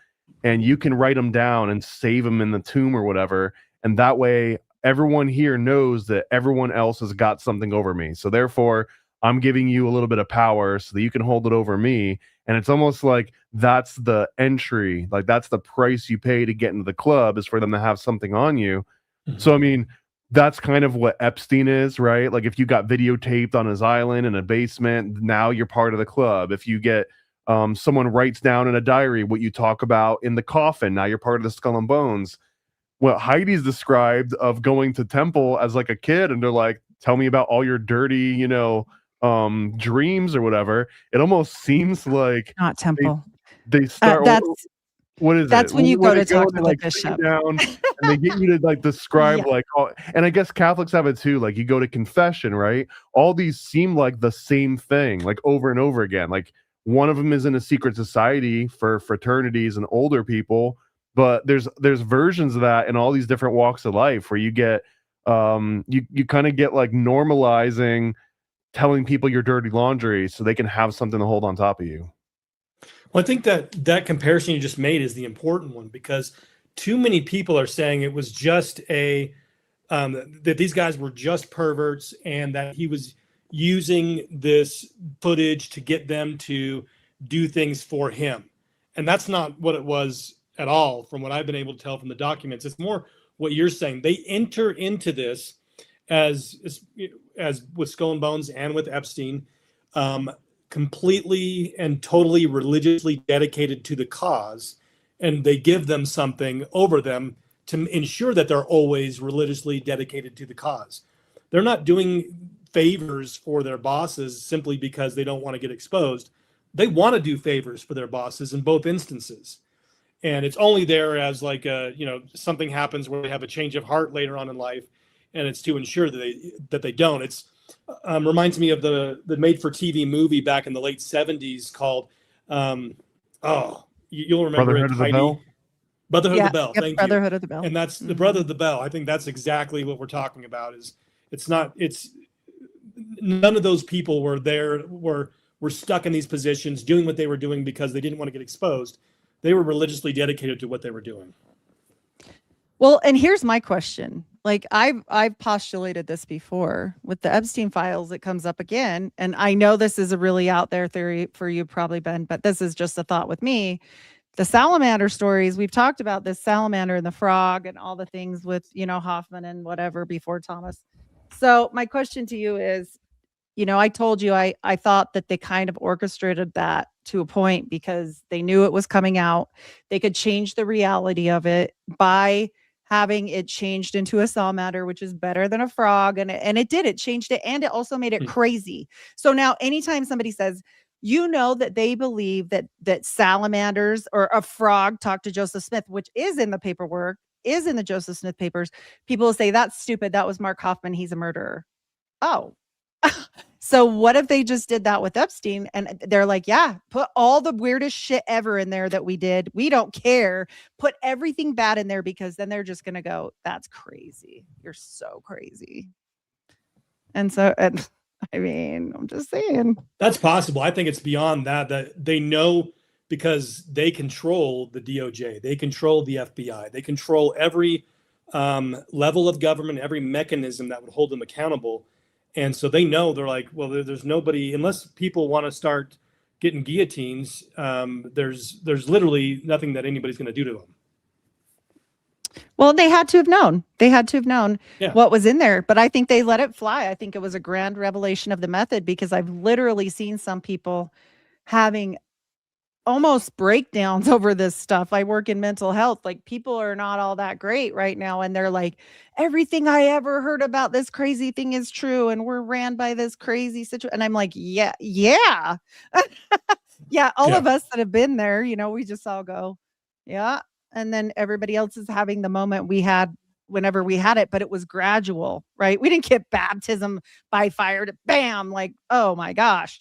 Speaker 2: and you can write them down and save them in the tomb or whatever, and that way everyone here knows that everyone else has got something over me, so therefore I'm giving you a little bit of power so that you can hold it over me. And it's almost like that's the entry, like that's the price you pay to get into the club, is for them to have something on you. So I mean, that's kind of what Epstein is, right? Like if you got videotaped on his island in a basement, now you're part of the club. If you get someone writes down in a diary what you talk about in the coffin, now you're part of the Skull and Bones. What Heidi's described of going to temple as like a kid, and they're like, tell me about all your dirty, dreams or whatever. It almost seems like
Speaker 4: Not temple.
Speaker 2: they start. What is
Speaker 4: that's
Speaker 2: it?
Speaker 4: when you go to talk to
Speaker 2: like,
Speaker 4: the bishop
Speaker 2: down and they get you to like describe
Speaker 4: Yeah.
Speaker 2: like and I guess Catholics have it too, like you go to confession, right? All these seem like the same thing, like over and over again. Like one of them is in a secret society for fraternities and older people, but there's versions of that in all these different walks of life where you get you kind of get like normalizing telling people your dirty laundry so they can have something to hold on top of you.
Speaker 3: Well, I think that comparison you just made is the important one, because too many people are saying it was just that these guys were just perverts and that he was using this footage to get them to do things for him. And that's not what it was at all, from what I've been able to tell from the documents. It's more what you're saying. They enter into this as with Skull and Bones and with Epstein, completely and totally religiously dedicated to the cause, and they give them something over them to ensure that they're always religiously dedicated to the cause. They're not doing favors for their bosses simply because they don't want to get exposed. They want to do favors for their bosses in both instances. And it's only there as like something happens where they have a change of heart later on in life, and it's to ensure that they don't. It's reminds me of the made-for-TV movie back in the late 70s called you'll remember
Speaker 2: Brotherhood
Speaker 3: it,
Speaker 2: of the
Speaker 3: Heidi.
Speaker 2: Bell?
Speaker 3: Brotherhood of the Bell.
Speaker 4: Yep,
Speaker 3: Thank
Speaker 4: Brotherhood
Speaker 3: you.
Speaker 4: of the Bell.
Speaker 3: And that's the Brother of the Bell. I think that's exactly what we're talking about. It's none of those people were stuck in these positions doing what they were doing because they didn't want to get exposed. They were religiously dedicated to what they were doing.
Speaker 4: Well, and here's my question. Like I've postulated this before with the Epstein files. It comes up again, and I know this is a really out there theory for you, probably, Ben, but this is just a thought with me. The salamander stories, we've talked about this salamander and the frog and all the things with Hoffman and whatever before Thomas. So my question to you is, I told you I thought that they kind of orchestrated that to a point because they knew it was coming out. They could change the reality of it by having it changed into a salamander, which is better than a frog. And it did. It changed it. And it also made it crazy. So now anytime somebody says, that they believe that salamanders or a frog talked to Joseph Smith, which is in the paperwork, is in the Joseph Smith papers, people will say, that's stupid. That was Mark Hoffman. He's a murderer. Oh, so what if they just did that with Epstein? And they're like, yeah, put all the weirdest shit ever in there that we did. We don't care. Put everything bad in there, because then they're just going to go, that's crazy. You're so crazy. And so, I'm just saying.
Speaker 3: That's possible. I think it's beyond that they know, because they control the DOJ. They control the FBI. They control every level of government, every mechanism that would hold them accountable. And so they know, they're like, well, there's nobody, unless people want to start getting guillotines, there's literally nothing that anybody's going to do to them.
Speaker 4: Well, they had to have known. What was in there. But I think they let it fly. I think it was a grand revelation of the method, because I've literally seen some people having almost breakdowns over this stuff. I work in mental health. Like, people are not all that great right now. And they're like, everything I ever heard about this crazy thing is true. And we're ran by this crazy situation. And I'm like, yeah. yeah. All of us that have been there, we just all go, yeah. And then everybody else is having the moment we had whenever we had it, but it was gradual, right? We didn't get baptism by fire to bam, like, oh my gosh,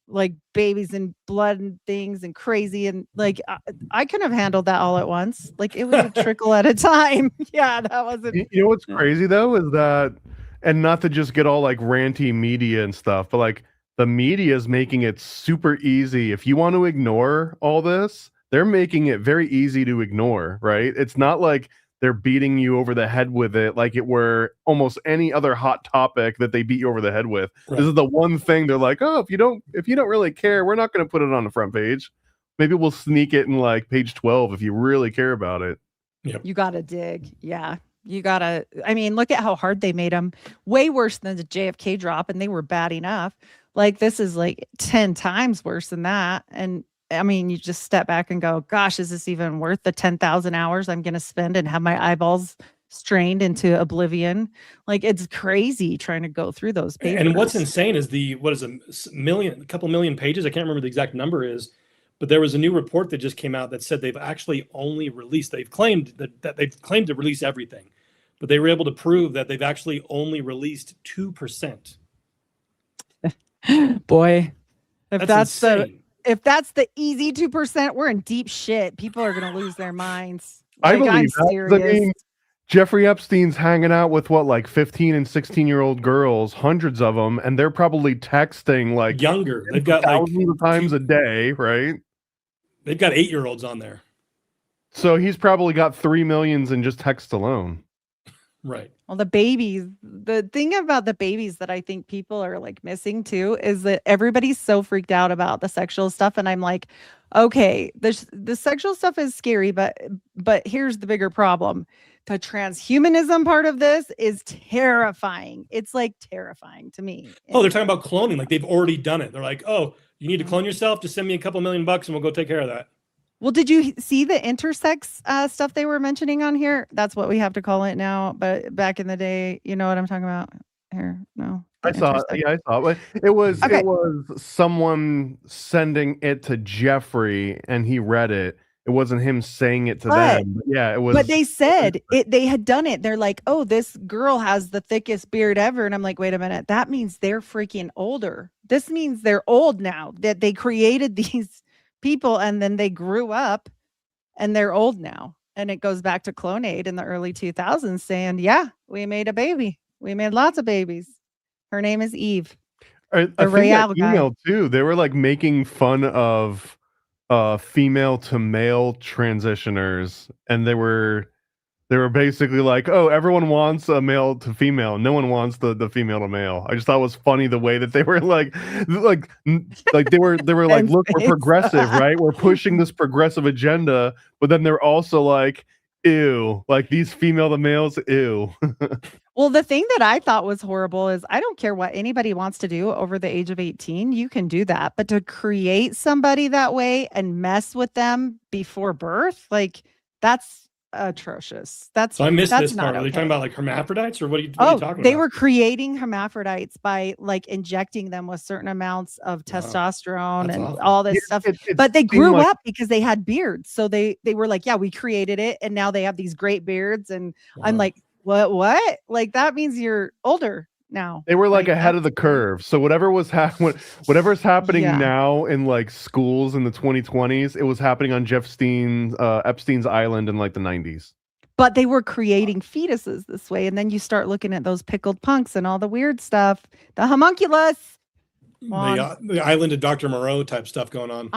Speaker 4: like babies and blood and things and crazy. And like, I couldn't have handled that all at once. Like, it was a trickle at a time. Yeah, that wasn't.
Speaker 2: You know what's crazy though is that, and not to just get all like ranty media and stuff, but like the media is making it super easy. If you want to ignore all this, they're making it very easy to ignore, right? It's not like they're beating you over the head with it like it were almost any other hot topic that they beat you over the head with. Right. This is the one thing they're like, oh, if you don't really care, we're not going to put it on the front page. Maybe we'll sneak it in like page 12 if you really care about it.
Speaker 3: Yep.
Speaker 4: You got to dig. Yeah. You got to, look at how hard they made them. Way worse than the JFK drop, and they were bad enough. Like, this is like 10 times worse than that. And you just step back and go, gosh, is this even worth the 10,000 hours I'm going to spend and have my eyeballs strained into oblivion? Like, it's crazy trying to go through those papers.
Speaker 3: And what's insane is a couple million pages. I can't remember the exact number is, but there was a new report that just came out that said they've actually only released, they've claimed that they've claimed to release everything, but they were able to prove that they've actually only released 2%.
Speaker 4: Boy, if that's the easy 2%, we're in deep shit. People are going to lose their minds.
Speaker 2: I believe that. Jeffrey Epstein's hanging out with 15 and 16-year-old girls, hundreds of them, and they're probably texting like
Speaker 3: younger. They've got
Speaker 2: thousands of times a day, right?
Speaker 3: They've got 8-year-olds on there.
Speaker 2: So he's probably got 3 million in just text alone.
Speaker 3: Right.
Speaker 4: Well, the thing about the babies that I think people are like missing too is that everybody's so freaked out about the sexual stuff. And I'm like, okay, the sexual stuff is scary, but here's the bigger problem. The transhumanism part of this is terrifying. It's like terrifying to me.
Speaker 3: Oh, they're talking about cloning. Like they've already done it. They're like, oh, you need to clone yourself? Just send me a couple $1 million and we'll go take care of that.
Speaker 4: Well, did you see the intersex stuff they were mentioning on here? That's what we have to call it now. But back in the day, you know what I'm talking about here? No.
Speaker 2: I saw it. Yeah, I saw it. It was someone sending it to Jeffrey and he read it. It wasn't him saying it to them. Yeah, it was.
Speaker 4: But they said it. They had done it. They're like, oh, this girl has the thickest beard ever. And I'm like, wait a minute. That means they're freaking older. This means they're old now, that they created these people and then they grew up and they're old now. And it goes back to Clonade in the early 2000s saying, yeah, we made a baby. We made lots of babies. Her name is Eve.
Speaker 2: I think that email too. They were like making fun of female to male transitioners, and they were basically like, oh, everyone wants a male to female, no one wants the female to male. I just thought it was funny the way that they were like they were like, look, we're progressive, right? We're pushing this progressive agenda, but then they're also like, ew, like these female to males, ew.
Speaker 4: Well, the thing that I thought was horrible is I don't care what anybody wants to do over the age of 18. You can do that. But to create somebody that way and mess with them before birth, like that's atrocious.
Speaker 3: So I missed this part.
Speaker 4: Okay.
Speaker 3: Are they talking about like hermaphrodites or what are you talking about?
Speaker 4: They were creating hermaphrodites by like injecting them with certain amounts of testosterone and awful. All this stuff. But they grew up because they had beards. So they were like, yeah, we created it. And now they have these great beards. And I'm like, what? Like that means you're older now.
Speaker 2: They were like ahead of the curve. So whatever's happening now in like schools in the 2020s, it was happening on Epstein's island in like the 90s.
Speaker 4: But they were creating fetuses this way, and then you start looking at those pickled punks and all the weird stuff, the homunculus,
Speaker 3: the island of Dr. Moreau type stuff going on.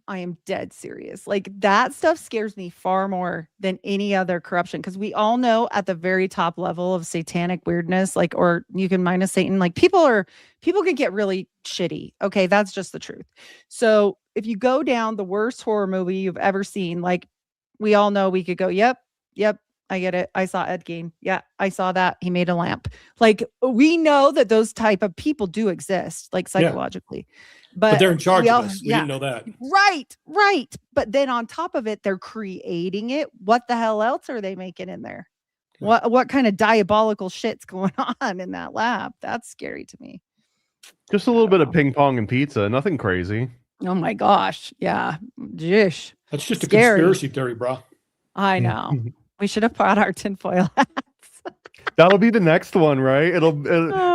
Speaker 4: I am dead serious. Like that stuff scares me far more than any other corruption. Cause we all know at the very top level of satanic weirdness, like, or you can minus Satan, like people can get really shitty. Okay. That's just the truth. So if you go down the worst horror movie you've ever seen, like we all know we could go, yep. I get it. I saw Ed Gein. Yeah, I saw that. He made a lamp. Like we know that those type of people do exist, like psychologically. But
Speaker 3: they're in charge of us. We didn't know that.
Speaker 4: Right. But then on top of it, they're creating it. What the hell else are they making in there? Yeah. What kind of diabolical shit's going on in that lab? That's scary to me.
Speaker 2: Just a little bit of ping pong and pizza. Nothing crazy.
Speaker 4: Oh my gosh. Yeah. Jish.
Speaker 3: That's just a conspiracy theory, bro.
Speaker 4: I know. We should have brought our tinfoil hats.
Speaker 2: That'll be the next one, right?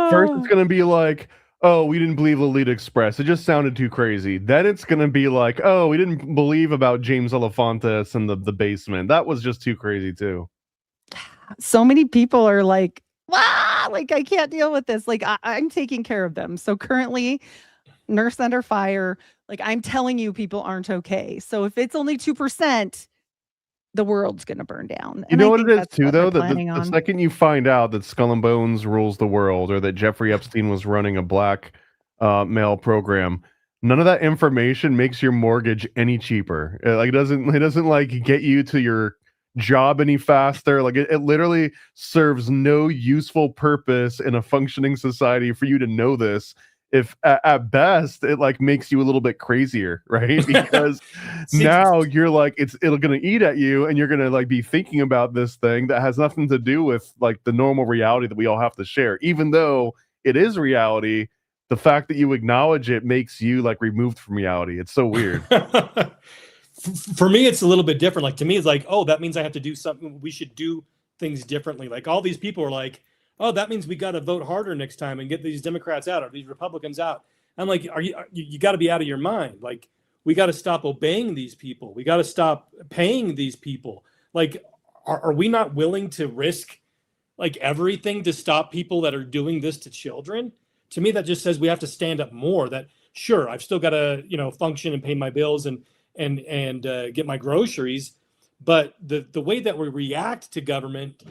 Speaker 2: First it's gonna be like, oh, we didn't believe Lolita Express. It just sounded too crazy. Then it's gonna be like, oh, we didn't believe about James Alefantis and the basement. That was just too crazy too.
Speaker 4: So many people are like, like I can't deal with this. Like I'm taking care of them. So currently, nurse under fire. Like I'm telling you, people aren't okay. So if it's only 2%. The world's going to burn down.
Speaker 2: You know what it is too, though? The second you find out that Skull and Bones rules the world or that Jeffrey Epstein was running a blackmail program, none of that information makes your mortgage any cheaper. Like it doesn't like get you to your job any faster. Like it literally serves no useful purpose in a functioning society for you to know this. If at best it like makes you a little bit crazier, right? Because now you're like it'll gonna eat at you, and you're gonna like be thinking about this thing that has nothing to do with like the normal reality that we all have to share. Even though it is reality, the fact that you acknowledge it makes you like removed from reality. It's so weird.
Speaker 3: For me, it's a little bit different. Like to me, it's like, oh, that means I have to do something. We should do things differently. Like all these people are like, oh, that means we got to vote harder next time and get these Democrats out or these Republicans out. I'm like, you got to be out of your mind. Like, we got to stop obeying these people. We got to stop paying these people. Like, are we not willing to risk like everything to stop people that are doing this to children? To me, that just says we have to stand up more. That sure, I've still got to, function and pay my bills and get my groceries. But the way that we react to government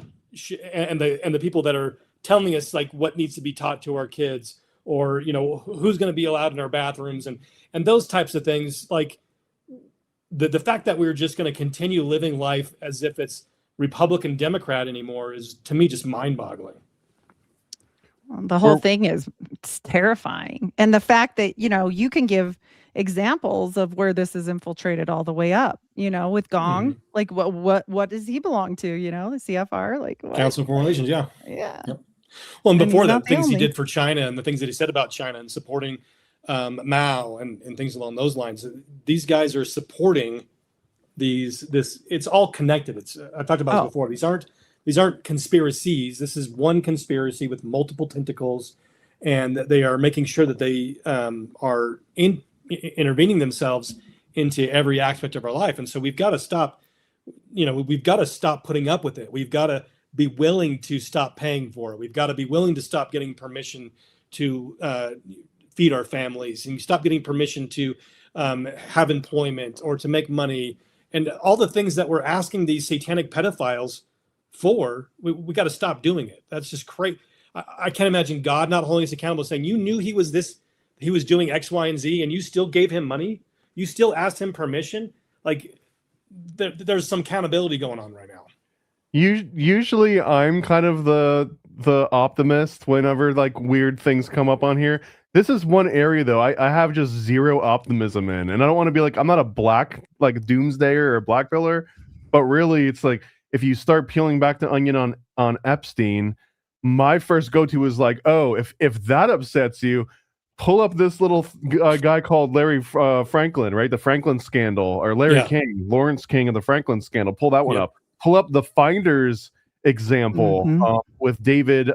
Speaker 3: and the people that are telling us like what needs to be taught to our kids, or who's going to be allowed in our bathrooms, and those types of things. Like the fact that we're just going to continue living life as if it's Republican Democrat anymore is, to me, just mind-boggling.
Speaker 4: The whole thing is, it's terrifying. And the fact that, you can give examples of where this is infiltrated all the way up, with Gong, like what does he belong to? The CFR, like what?
Speaker 3: Council of Foreign Relations. Yeah.
Speaker 4: Yeah.
Speaker 3: Yep. Well, and before that, things
Speaker 4: only.
Speaker 3: he did for China and the things that he said about China and supporting Mao and things along those lines. These guys are supporting it's all connected. I've talked about this before. These aren't conspiracies. This is one conspiracy with multiple tentacles, and they are making sure that they are intervening themselves into every aspect of our life. And so we've got to stop. We've got to stop putting up with it. We've got to be willing to stop paying for it. We've got to be willing to stop getting permission to feed our families, and stop getting permission to have employment or to make money, and all the things that we're asking these satanic pedophiles for. We got to stop doing it. That's just crazy. I can't imagine God not holding us accountable, saying you knew he was doing X, Y, and Z, and you still gave him money. You still asked him permission. Like there's some accountability going on right now.
Speaker 2: Usually I'm kind of the optimist whenever like weird things come up on here. This is one area though I have just zero optimism in, and I don't want to be like, I'm not a black like doomsdayer or a black pillar, but really it's like, if you start peeling back the onion on Epstein, my first go-to is like, oh, if that upsets you, pull up this little guy called Larry Franklin, right? The Franklin scandal, or Larry King, Lawrence King of the Franklin scandal. Pull that one up. Pull up the Finders example with David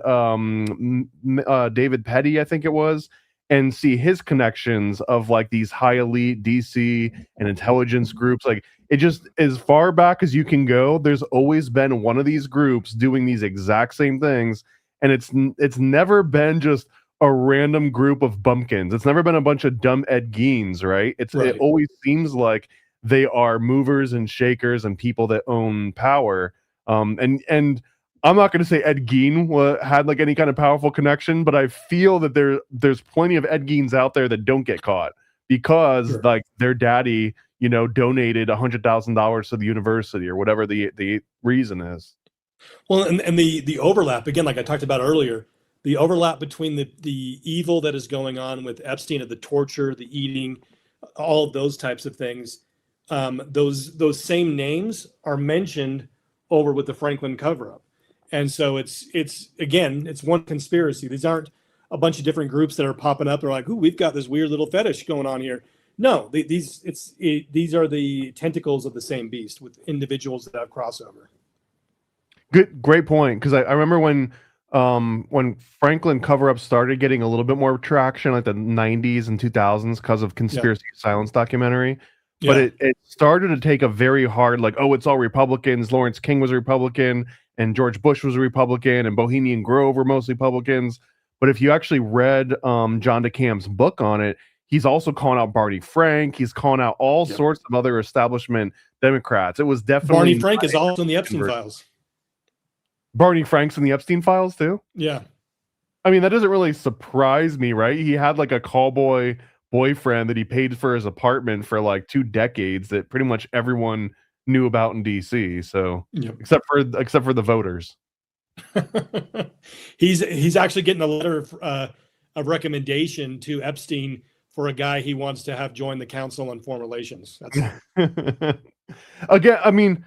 Speaker 2: Petty, I think it was, and see his connections of like these high elite DC and intelligence groups. Like, it just, as far back as you can go, there's always been one of these groups doing these exact same things, and it's never been just a random group of bumpkins. It's never been a bunch of dumb Ed Geins, right? It always seems like they are movers and shakers and people that own power. And I'm not going to say Ed Gein had like any kind of powerful connection, but I feel that there's plenty of Ed Geins out there that don't get caught because like their daddy, donated $100,000 to the university or whatever the reason is.
Speaker 3: Well, and the overlap, again, like I talked about earlier, the overlap between the evil that is going on with Epstein, of the torture, the eating, all of those types of things, those same names are mentioned over with the Franklin cover-up. And so it's one conspiracy. These aren't a bunch of different groups that are popping up. They're like, ooh, we've got this weird little fetish going on here. No, these are the tentacles of the same beast with individuals that have crossover.
Speaker 2: Great point. Because I remember when Franklin cover-up started getting a little bit more traction, like the 90s and 2000s, because of Conspiracy Silence documentary. But it started to take a very hard, like, oh, it's all Republicans. Lawrence King was a Republican, and George Bush was a Republican, and Bohemian Grove were mostly Republicans. But if you actually read John DeCam's book on it, he's also calling out Barney Frank. He's calling out all sorts of other establishment Democrats. It was definitely
Speaker 3: Barney Frank is also in the Epstein files.
Speaker 2: Barney Frank's in the Epstein files too?
Speaker 3: Yeah.
Speaker 2: I mean, that doesn't really surprise me, right? He had like a callboy boyfriend that he paid for his apartment for like 2 decades that pretty much everyone knew about in DC. So except for the voters.
Speaker 3: He's actually getting a letter of recommendation to Epstein for a guy he wants to have join the Council on Foreign Relations. That's
Speaker 2: again, I mean,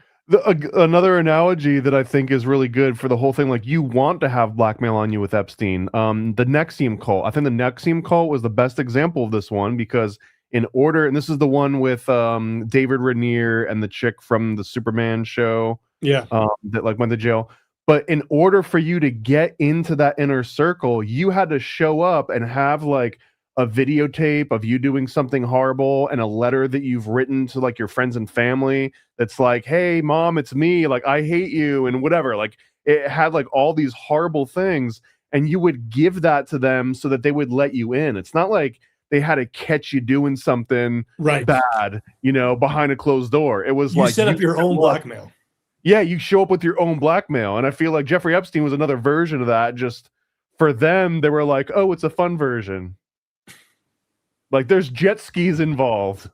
Speaker 2: another analogy that I think is really good for the whole thing, like, you want to have blackmail on you with Epstein. The Nexium cult. I think the Nexium cult was the best example of this one, because and this is the one with David Raniere and the chick from the Superman show. That like went to jail. But in order for you to get into that inner circle, you had to show up and have like a videotape of you doing something horrible and a letter that you've written to like your friends and family that's like, hey mom, it's me, like I hate you and whatever. Like it had like all these horrible things, and you would give that to them so that they would let you in. It's not like they had to catch you doing something bad, behind a closed door. It was
Speaker 3: you
Speaker 2: like
Speaker 3: set up your own blackmail.
Speaker 2: Yeah, you show up with your own blackmail. And I feel like Jeffrey Epstein was another version of that. Just for them, they were like, oh, it's a fun version. Like there's jet skis involved.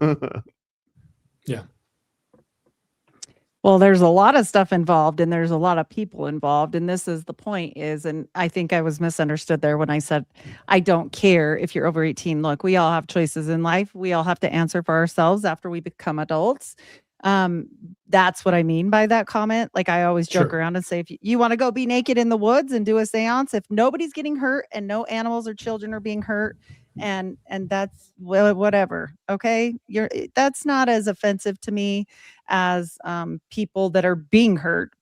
Speaker 3: Yeah.
Speaker 4: Well, there's a lot of stuff involved and there's a lot of people involved. And this is the point is, and I think I was misunderstood there when I said, I don't care if you're over 18. Look, we all have choices in life. We all have to answer for ourselves after we become adults. That's what I mean by that comment. Like I always joke around and say, if you want to go be naked in the woods and do a seance, if nobody's getting hurt and no animals or children are being hurt, and that's whatever. Okay. That's not as offensive to me as people that are being hurt,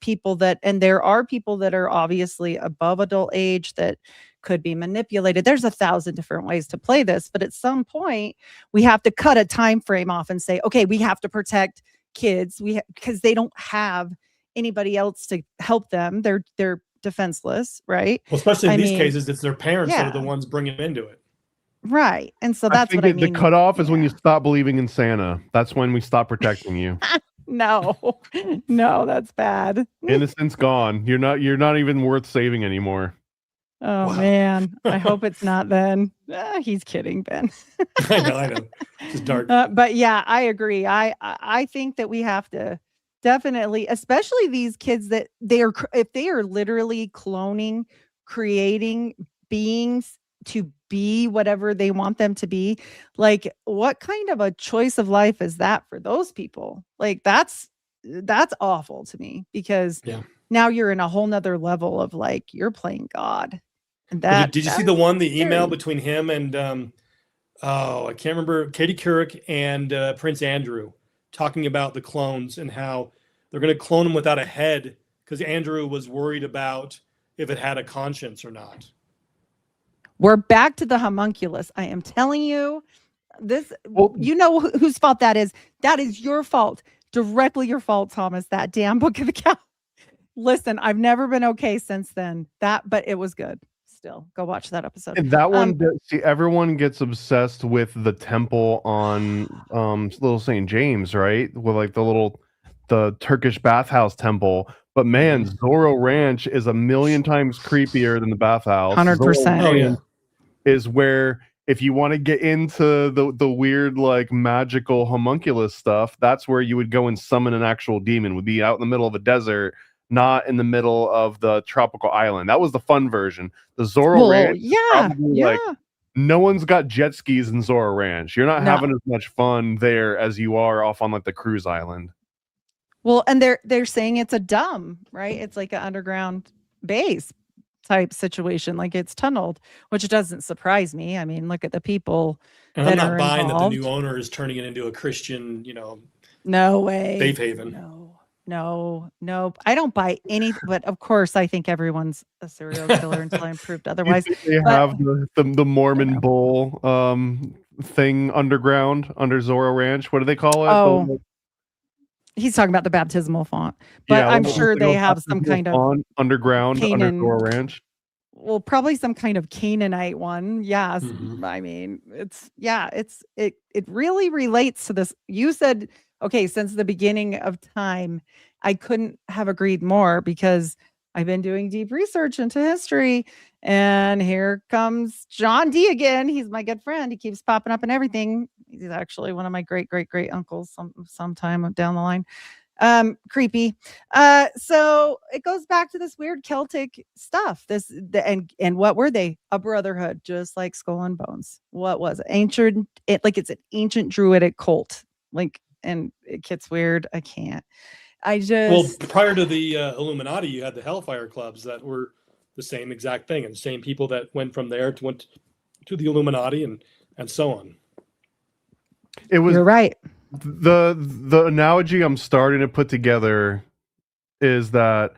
Speaker 4: and there are people that are obviously above adult age that could be manipulated. There's 1,000 different ways to play this, but at some point we have to cut a time frame off and say, okay, we have to protect kids because they don't have anybody else to help them. They're defenseless, right?
Speaker 3: Well, especially in these cases, it's their parents that are the ones bringing them into it.
Speaker 4: Right. And so that's what I mean.
Speaker 2: The cutoff is when you stop believing in Santa. That's when we stop protecting you.
Speaker 4: No, that's bad.
Speaker 2: Innocence gone. You're not even worth saving anymore.
Speaker 4: Oh wow. Man, I hope it's not then. He's kidding, Ben.
Speaker 3: I know. It's dark.
Speaker 4: But yeah, I agree. I think that we have to definitely, especially these kids that if they are literally cloning, creating beings to be whatever they want them to be, like what kind of a choice of life is that for those people? Like that's awful to me because now you're in a whole nother level of like you're playing God. And
Speaker 3: did you see the email between him and I can't remember, Katie Couric and Prince Andrew talking about the clones and how they're going to clone them without a head because Andrew was worried about if it had a conscience or not.
Speaker 4: We're back to the homunculus. I am telling you this. Well, you know whose fault that is. That is your fault. Directly your fault, Thomas. That damn Book of the Cow. Listen, I've never been okay since then. But it was good. Still, go watch that episode.
Speaker 2: And that one, everyone gets obsessed with the temple on Little St. James, right? With like the Turkish bathhouse temple. But man, Zorro Ranch is 1,000,000 times creepier than the bathhouse.
Speaker 4: 100%.
Speaker 3: Oh yeah,
Speaker 2: is where if you want to get into the weird like magical homunculus stuff, that's where you would go and summon an actual demon. Would be out in the middle of a desert, not in the middle of the tropical island. That was the fun version. The Zorro Ranch, like no one's got jet skis in Zorro Ranch. You're not having as much fun there as you are off on like the cruise island.
Speaker 4: Well, and they're saying it's a dumb, right? It's like an underground base type situation, like it's tunneled, which doesn't surprise me. I mean, look at the people.
Speaker 3: And I'm not buying that the new owner is turning it into a Christian,
Speaker 4: no way,
Speaker 3: safe haven.
Speaker 4: No, I don't buy any. But of course, I think everyone's a serial killer until I'm proved otherwise.
Speaker 2: They have the Mormon bull thing underground under Zorro Ranch. What do they call it?
Speaker 4: Oh. He's talking about the baptismal font, but I'm sure they have some kind of
Speaker 2: underground under Zorro Ranch.
Speaker 4: Well, probably some kind of Canaanite one. Yes. I mean, it really relates to this. You said, okay, since the beginning of time, I couldn't have agreed more because I've been doing deep research into history, and here comes John D again. He's my good friend. He keeps popping up and everything. He's actually one of my great uncles sometime down the line. Creepy. So it goes back to this weird Celtic stuff. And what were they? A brotherhood, just like Skull and Bones. What was it? It's an ancient druidic cult. And it gets weird. I can't. Well,
Speaker 3: prior to the Illuminati, you had the Hellfire clubs that were the same exact thing, and the same people that went from there went to the Illuminati and so on.
Speaker 4: You're right.
Speaker 2: The analogy I'm starting to put together is that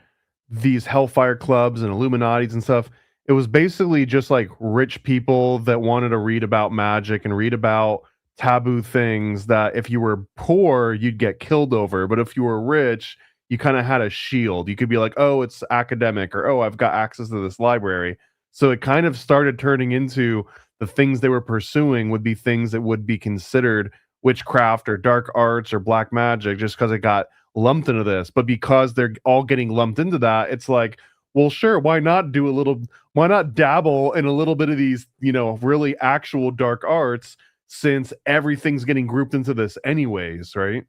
Speaker 2: these Hellfire clubs and Illuminatis and stuff, it was basically just like rich people that wanted to read about magic and read about taboo things that if you were poor, you'd get killed over. But if you were rich, you kind of had a shield. You could be like, oh, it's academic, or oh, I've got access to this library. So it kind of started turning into the things they were pursuing would be things that would be considered witchcraft or dark arts or black magic, just because it got lumped into this. But because they're all getting lumped into that, it's like, well, sure, why not dabble in a little bit of these, really actual dark arts, since everything's getting grouped into this anyways, right?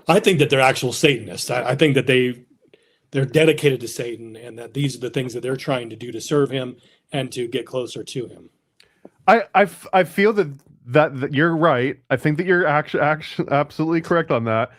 Speaker 3: I think that they're actual Satanists. I think that they're dedicated to Satan, and that these are the things that they're trying to do to serve him and to get closer to him.
Speaker 2: I feel that you're right. I think that you're actually absolutely correct on that.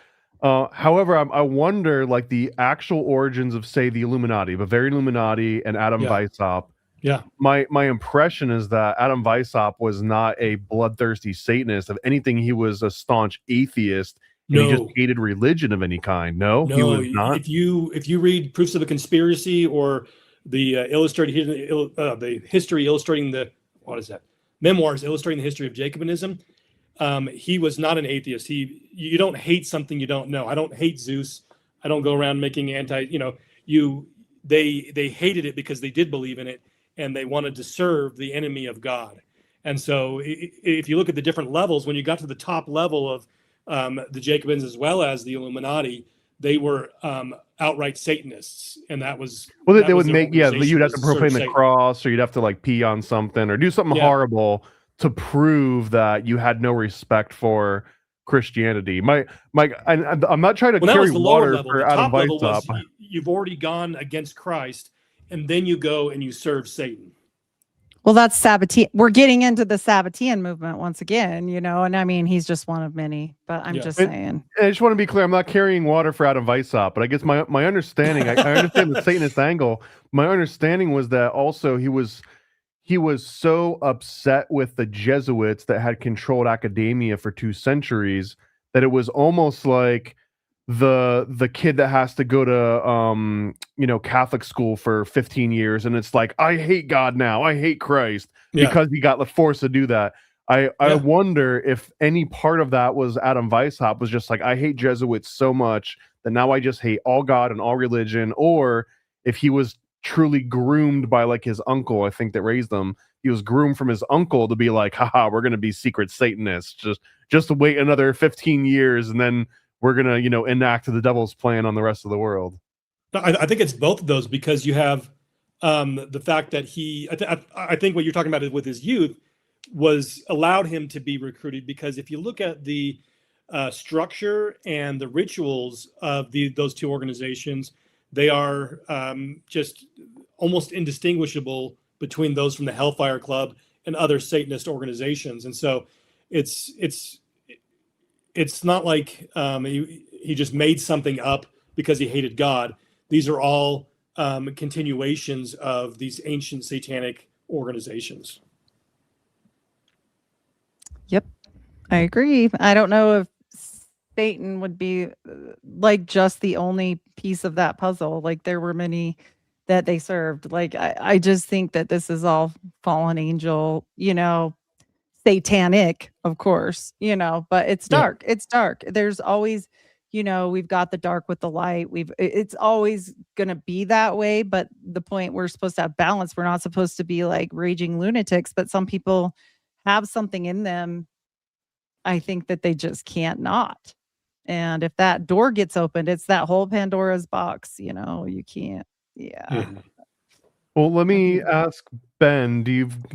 Speaker 2: However, I wonder, like, the actual origins of, say, the Illuminati, Bavarian Illuminati, and Adam Weishaupt.
Speaker 3: Yeah.
Speaker 2: My impression is that Adam Weishaupt was not a bloodthirsty Satanist. If anything, he was a staunch atheist. And he just hated religion of any kind. No, he was not.
Speaker 3: If you read Proofs of a Conspiracy, or the the history illustrating memoirs illustrating the history of Jacobinism, he was not an atheist. You don't hate something you don't know. I don't hate Zeus. I don't go around making they hated it because they did believe in it, and they wanted to serve the enemy of God. And so if you look at the different levels, when you got to the top level of the Jacobins as well as the Illuminati, they were outright Satanists, and that was
Speaker 2: they would make you'd have to profane the cross, or you'd have to like pee on something, or do something horrible to prove that you had no respect for Christianity. I'm not trying to carry water for Adam Weishaupt.
Speaker 3: You've already gone against Christ, and then you go and you serve Satan.
Speaker 4: Well, that's Sabbatean. We're getting into the Sabbatean movement once again, and I mean, he's just one of many, but I'm just saying.
Speaker 2: I just want to be clear, I'm not carrying water for Adam Weishaupt, but I guess my understanding, I understand the Satanist angle. My understanding was that also he was so upset with the Jesuits that had controlled academia for 2 centuries that it was almost like the kid that has to go to Catholic school for 15 years, and it's like, I hate God now, I hate Christ, because he got the force to do that. I wonder if any part of that was Adam Weishaupt was just like, I hate Jesuits so much that now I just hate all God and all religion, or if he was truly groomed by like his uncle, I think, that raised him. He was groomed from his uncle to be like, haha, we're gonna be secret Satanists, just wait another 15 years and then we're gonna, enact the devil's plan on the rest of the world.
Speaker 3: I think it's both of those, because you have the fact that I think what you're talking about with his youth was allowed him to be recruited, because if you look at the structure and the rituals of those 2 organizations, they are just almost indistinguishable between those from the Hellfire Club and other Satanist organizations. And so it's not like he just made something up because he hated God. These are all continuations of these ancient satanic organizations.
Speaker 4: Yep, I agree. I don't know if Satan would be like just the only piece of that puzzle. Like, there were many that they served. Like, I just think that this is all fallen angel, satanic, of course, but it's dark. It's dark. There's always, we've got the dark with the light. It's always going to be that way. But the point, we're supposed to have balance. We're not supposed to be like raging lunatics, but some people have something in them. I think that they just can't not. And if that door gets opened, it's that whole Pandora's box, you can't. Yeah.
Speaker 3: Mm-hmm.
Speaker 2: Well, let me ask Ben,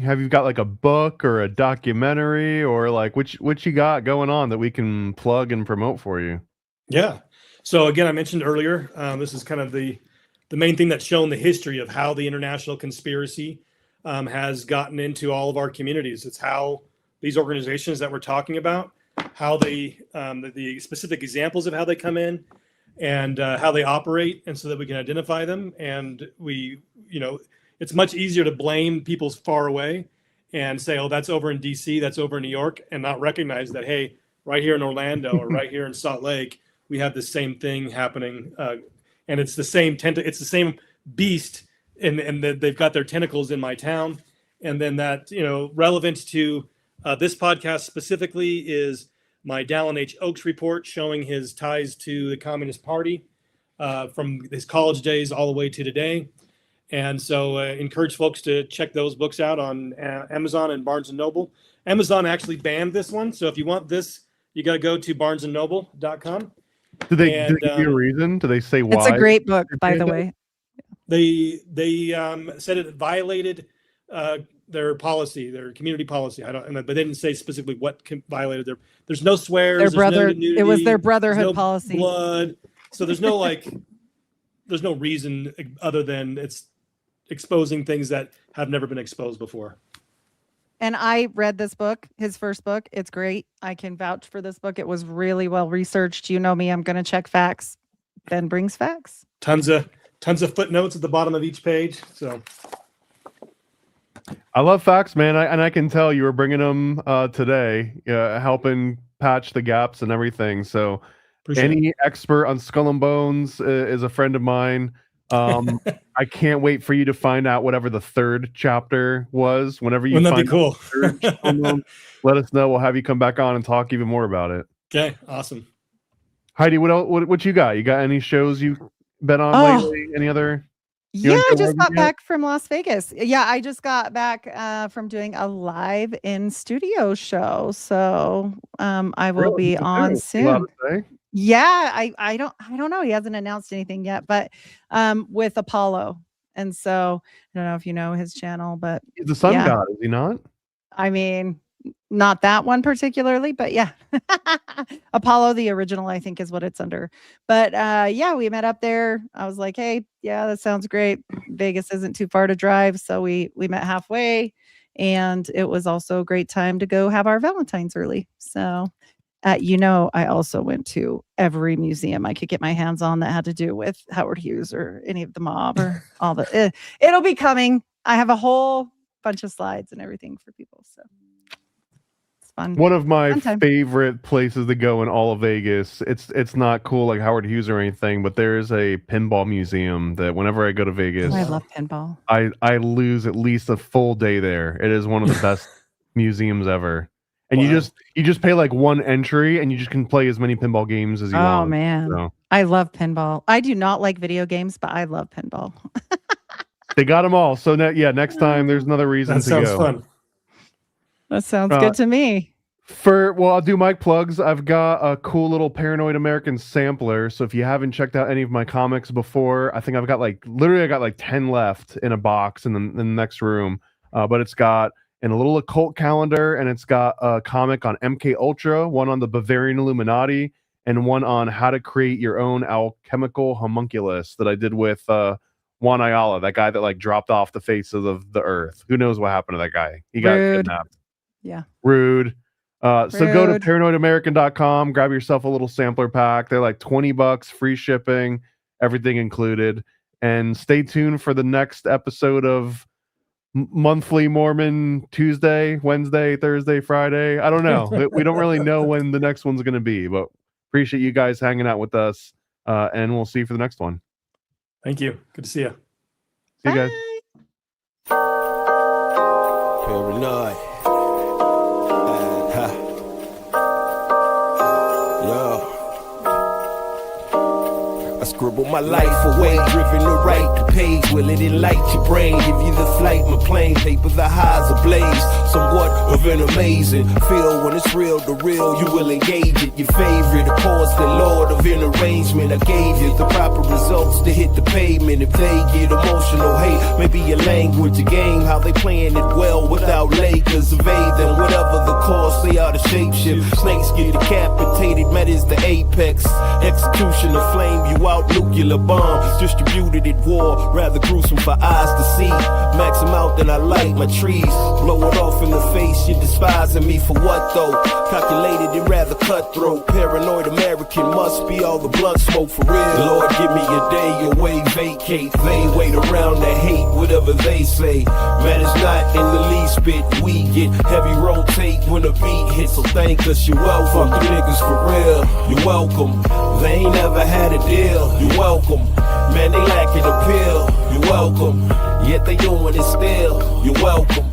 Speaker 2: have you got like a book or a documentary, or like what you got going on that we can plug and promote for you?
Speaker 3: Yeah. So again, I mentioned earlier, this is kind of the main thing that's shown the history of how the international conspiracy has gotten into all of our communities. It's how these organizations that we're talking about, how they, the specific examples of how they come in, and how they operate, and so that we can identify them. And it's much easier to blame people far away and say, oh, that's over in DC, that's over in New York, and not recognize that, hey, right here in Orlando or right here in Salt Lake, we have the same thing happening. And it's the same it's the same beast, and they've got their tentacles in my town. And then that, relevant to this podcast specifically is my Dallin H. Oaks report showing his ties to the Communist Party from his college days all the way to today. And so encourage folks to check those books out on Amazon and Barnes & Noble. Amazon actually banned this one. So if you want this, you got to go to barnesandnoble.com.
Speaker 2: Did they
Speaker 3: And,
Speaker 2: give you a reason? Do they say why?
Speaker 4: It's a great book,
Speaker 2: they
Speaker 4: by
Speaker 2: did
Speaker 4: the
Speaker 2: it?
Speaker 4: way.
Speaker 3: They said it violated their policy, their community policy. But they didn't say specifically what violated their. There's no swears.
Speaker 4: Their
Speaker 3: there's
Speaker 4: brother.
Speaker 3: no nudity,
Speaker 4: It was their
Speaker 3: there's
Speaker 4: brotherhood
Speaker 3: no
Speaker 4: policy.
Speaker 3: blood. So there's no there's no reason other than it's exposing things that have never been exposed before.
Speaker 4: And I read this book, his first book. It's great. I can vouch for this book. It was really well researched. You know me, I'm going to check facts. Ben brings facts.
Speaker 3: Tons of footnotes at the bottom of each page. So
Speaker 2: I love facts, man. I can tell you were bringing them today, helping patch the gaps and everything. So any expert on Skull and Bones is a friend of mine. I can't wait for you to find out whatever the third chapter was. Whenever you
Speaker 3: Wouldn't that
Speaker 2: find
Speaker 3: be cool?
Speaker 2: the third Skull and Bones, let us know. We'll have you come back on and talk even more about it.
Speaker 3: Okay, awesome.
Speaker 2: Heidi, what you got? You got any shows you've been on lately? Any other?
Speaker 4: Yeah, I just got back from Las Vegas. Yeah, I just got back from doing a live in studio show. So I will be on soon. Yeah, I don't know. He hasn't announced anything yet, but with Apollo. And so I don't know if you know his channel, but
Speaker 2: he's the sun god, is he not?
Speaker 4: I mean, not that one particularly, but yeah. Apollo, the original, I think is what it's under. But yeah, we met up there. I was like, hey, yeah, that sounds great. Vegas isn't too far to drive. So we met halfway, and it was also a great time to go have our Valentine's early. So I also went to every museum I could get my hands on that had to do with Howard Hughes or any of the mob or all the. It'll be coming. I have a whole bunch of slides and everything for people. So it's fun.
Speaker 2: One of my favorite places to go in all of Vegas. It's not cool like Howard Hughes or anything, but there is a pinball museum that whenever I go to Vegas,
Speaker 4: I love pinball.
Speaker 2: I lose at least a full day there. It is one of the best museums ever. And you just pay like one entry and you just can play as many pinball games as you want.
Speaker 4: Oh man. So. I love pinball. I do not like video games, but I love pinball.
Speaker 2: They got them all. So next time there's another reason to go.
Speaker 3: That sounds fun.
Speaker 4: That sounds good to me.
Speaker 2: I'll do mic plugs. I've got a cool little Paranoid American sampler. So if you haven't checked out any of my comics before, I think I got like 10 left in a box in the next room. But it's got a little occult calendar, and it's got a comic on MK Ultra, one on the Bavarian Illuminati, and one on how to create your own alchemical homunculus that I did with Juan Ayala, that guy that like dropped off the face of the earth. Who knows what happened to that guy? He got kidnapped.
Speaker 4: Yeah.
Speaker 2: Rude. So go to paranoidamerican.com, grab yourself a little sampler pack. They're like $20, free shipping, everything included. And stay tuned for the next episode of Monthly Mormon, Tuesday, Wednesday, Thursday, Friday. I don't know. We don't really know when the next one's going to be, but appreciate you guys hanging out with us. And we'll see you for the next one.
Speaker 3: Thank you. Good to see you.
Speaker 2: See you guys.
Speaker 1: Paranoid. I scribble my life away, driven to write the page. Will it enlighten your brain? Give you the flight, my plane paper, the highs ablaze. Somewhat of an amazing feel when it's real, the real, you will engage it. Your favorite, of course, the Lord of an arrangement. I gave you the proper results to hit the pavement. If they get emotional, hey, maybe your language, a game, how they playing it well without Lakers. Evade them, whatever the cost, they are the shapeshift. Snakes get decapitated, met is the apex. Execution of flame you out, nuclear bomb distributed at war, rather gruesome for eyes to see. Max them out, then I light my trees. Blow it off in the face, you're despising me for what though? Calculated and rather cutthroat. Paranoid American must be all the blood smoke for real. Lord, give me a day away, vacate. They wait around to hate whatever they say. Man, it's not in the least bit. We get heavy rotate when a beat hits, so thank us, you're welcome. Fuck the niggas for real, you're welcome. They ain't never had a deal, you're welcome. Man, they lacking appeal, you're welcome. Yet they doing it still, you're welcome.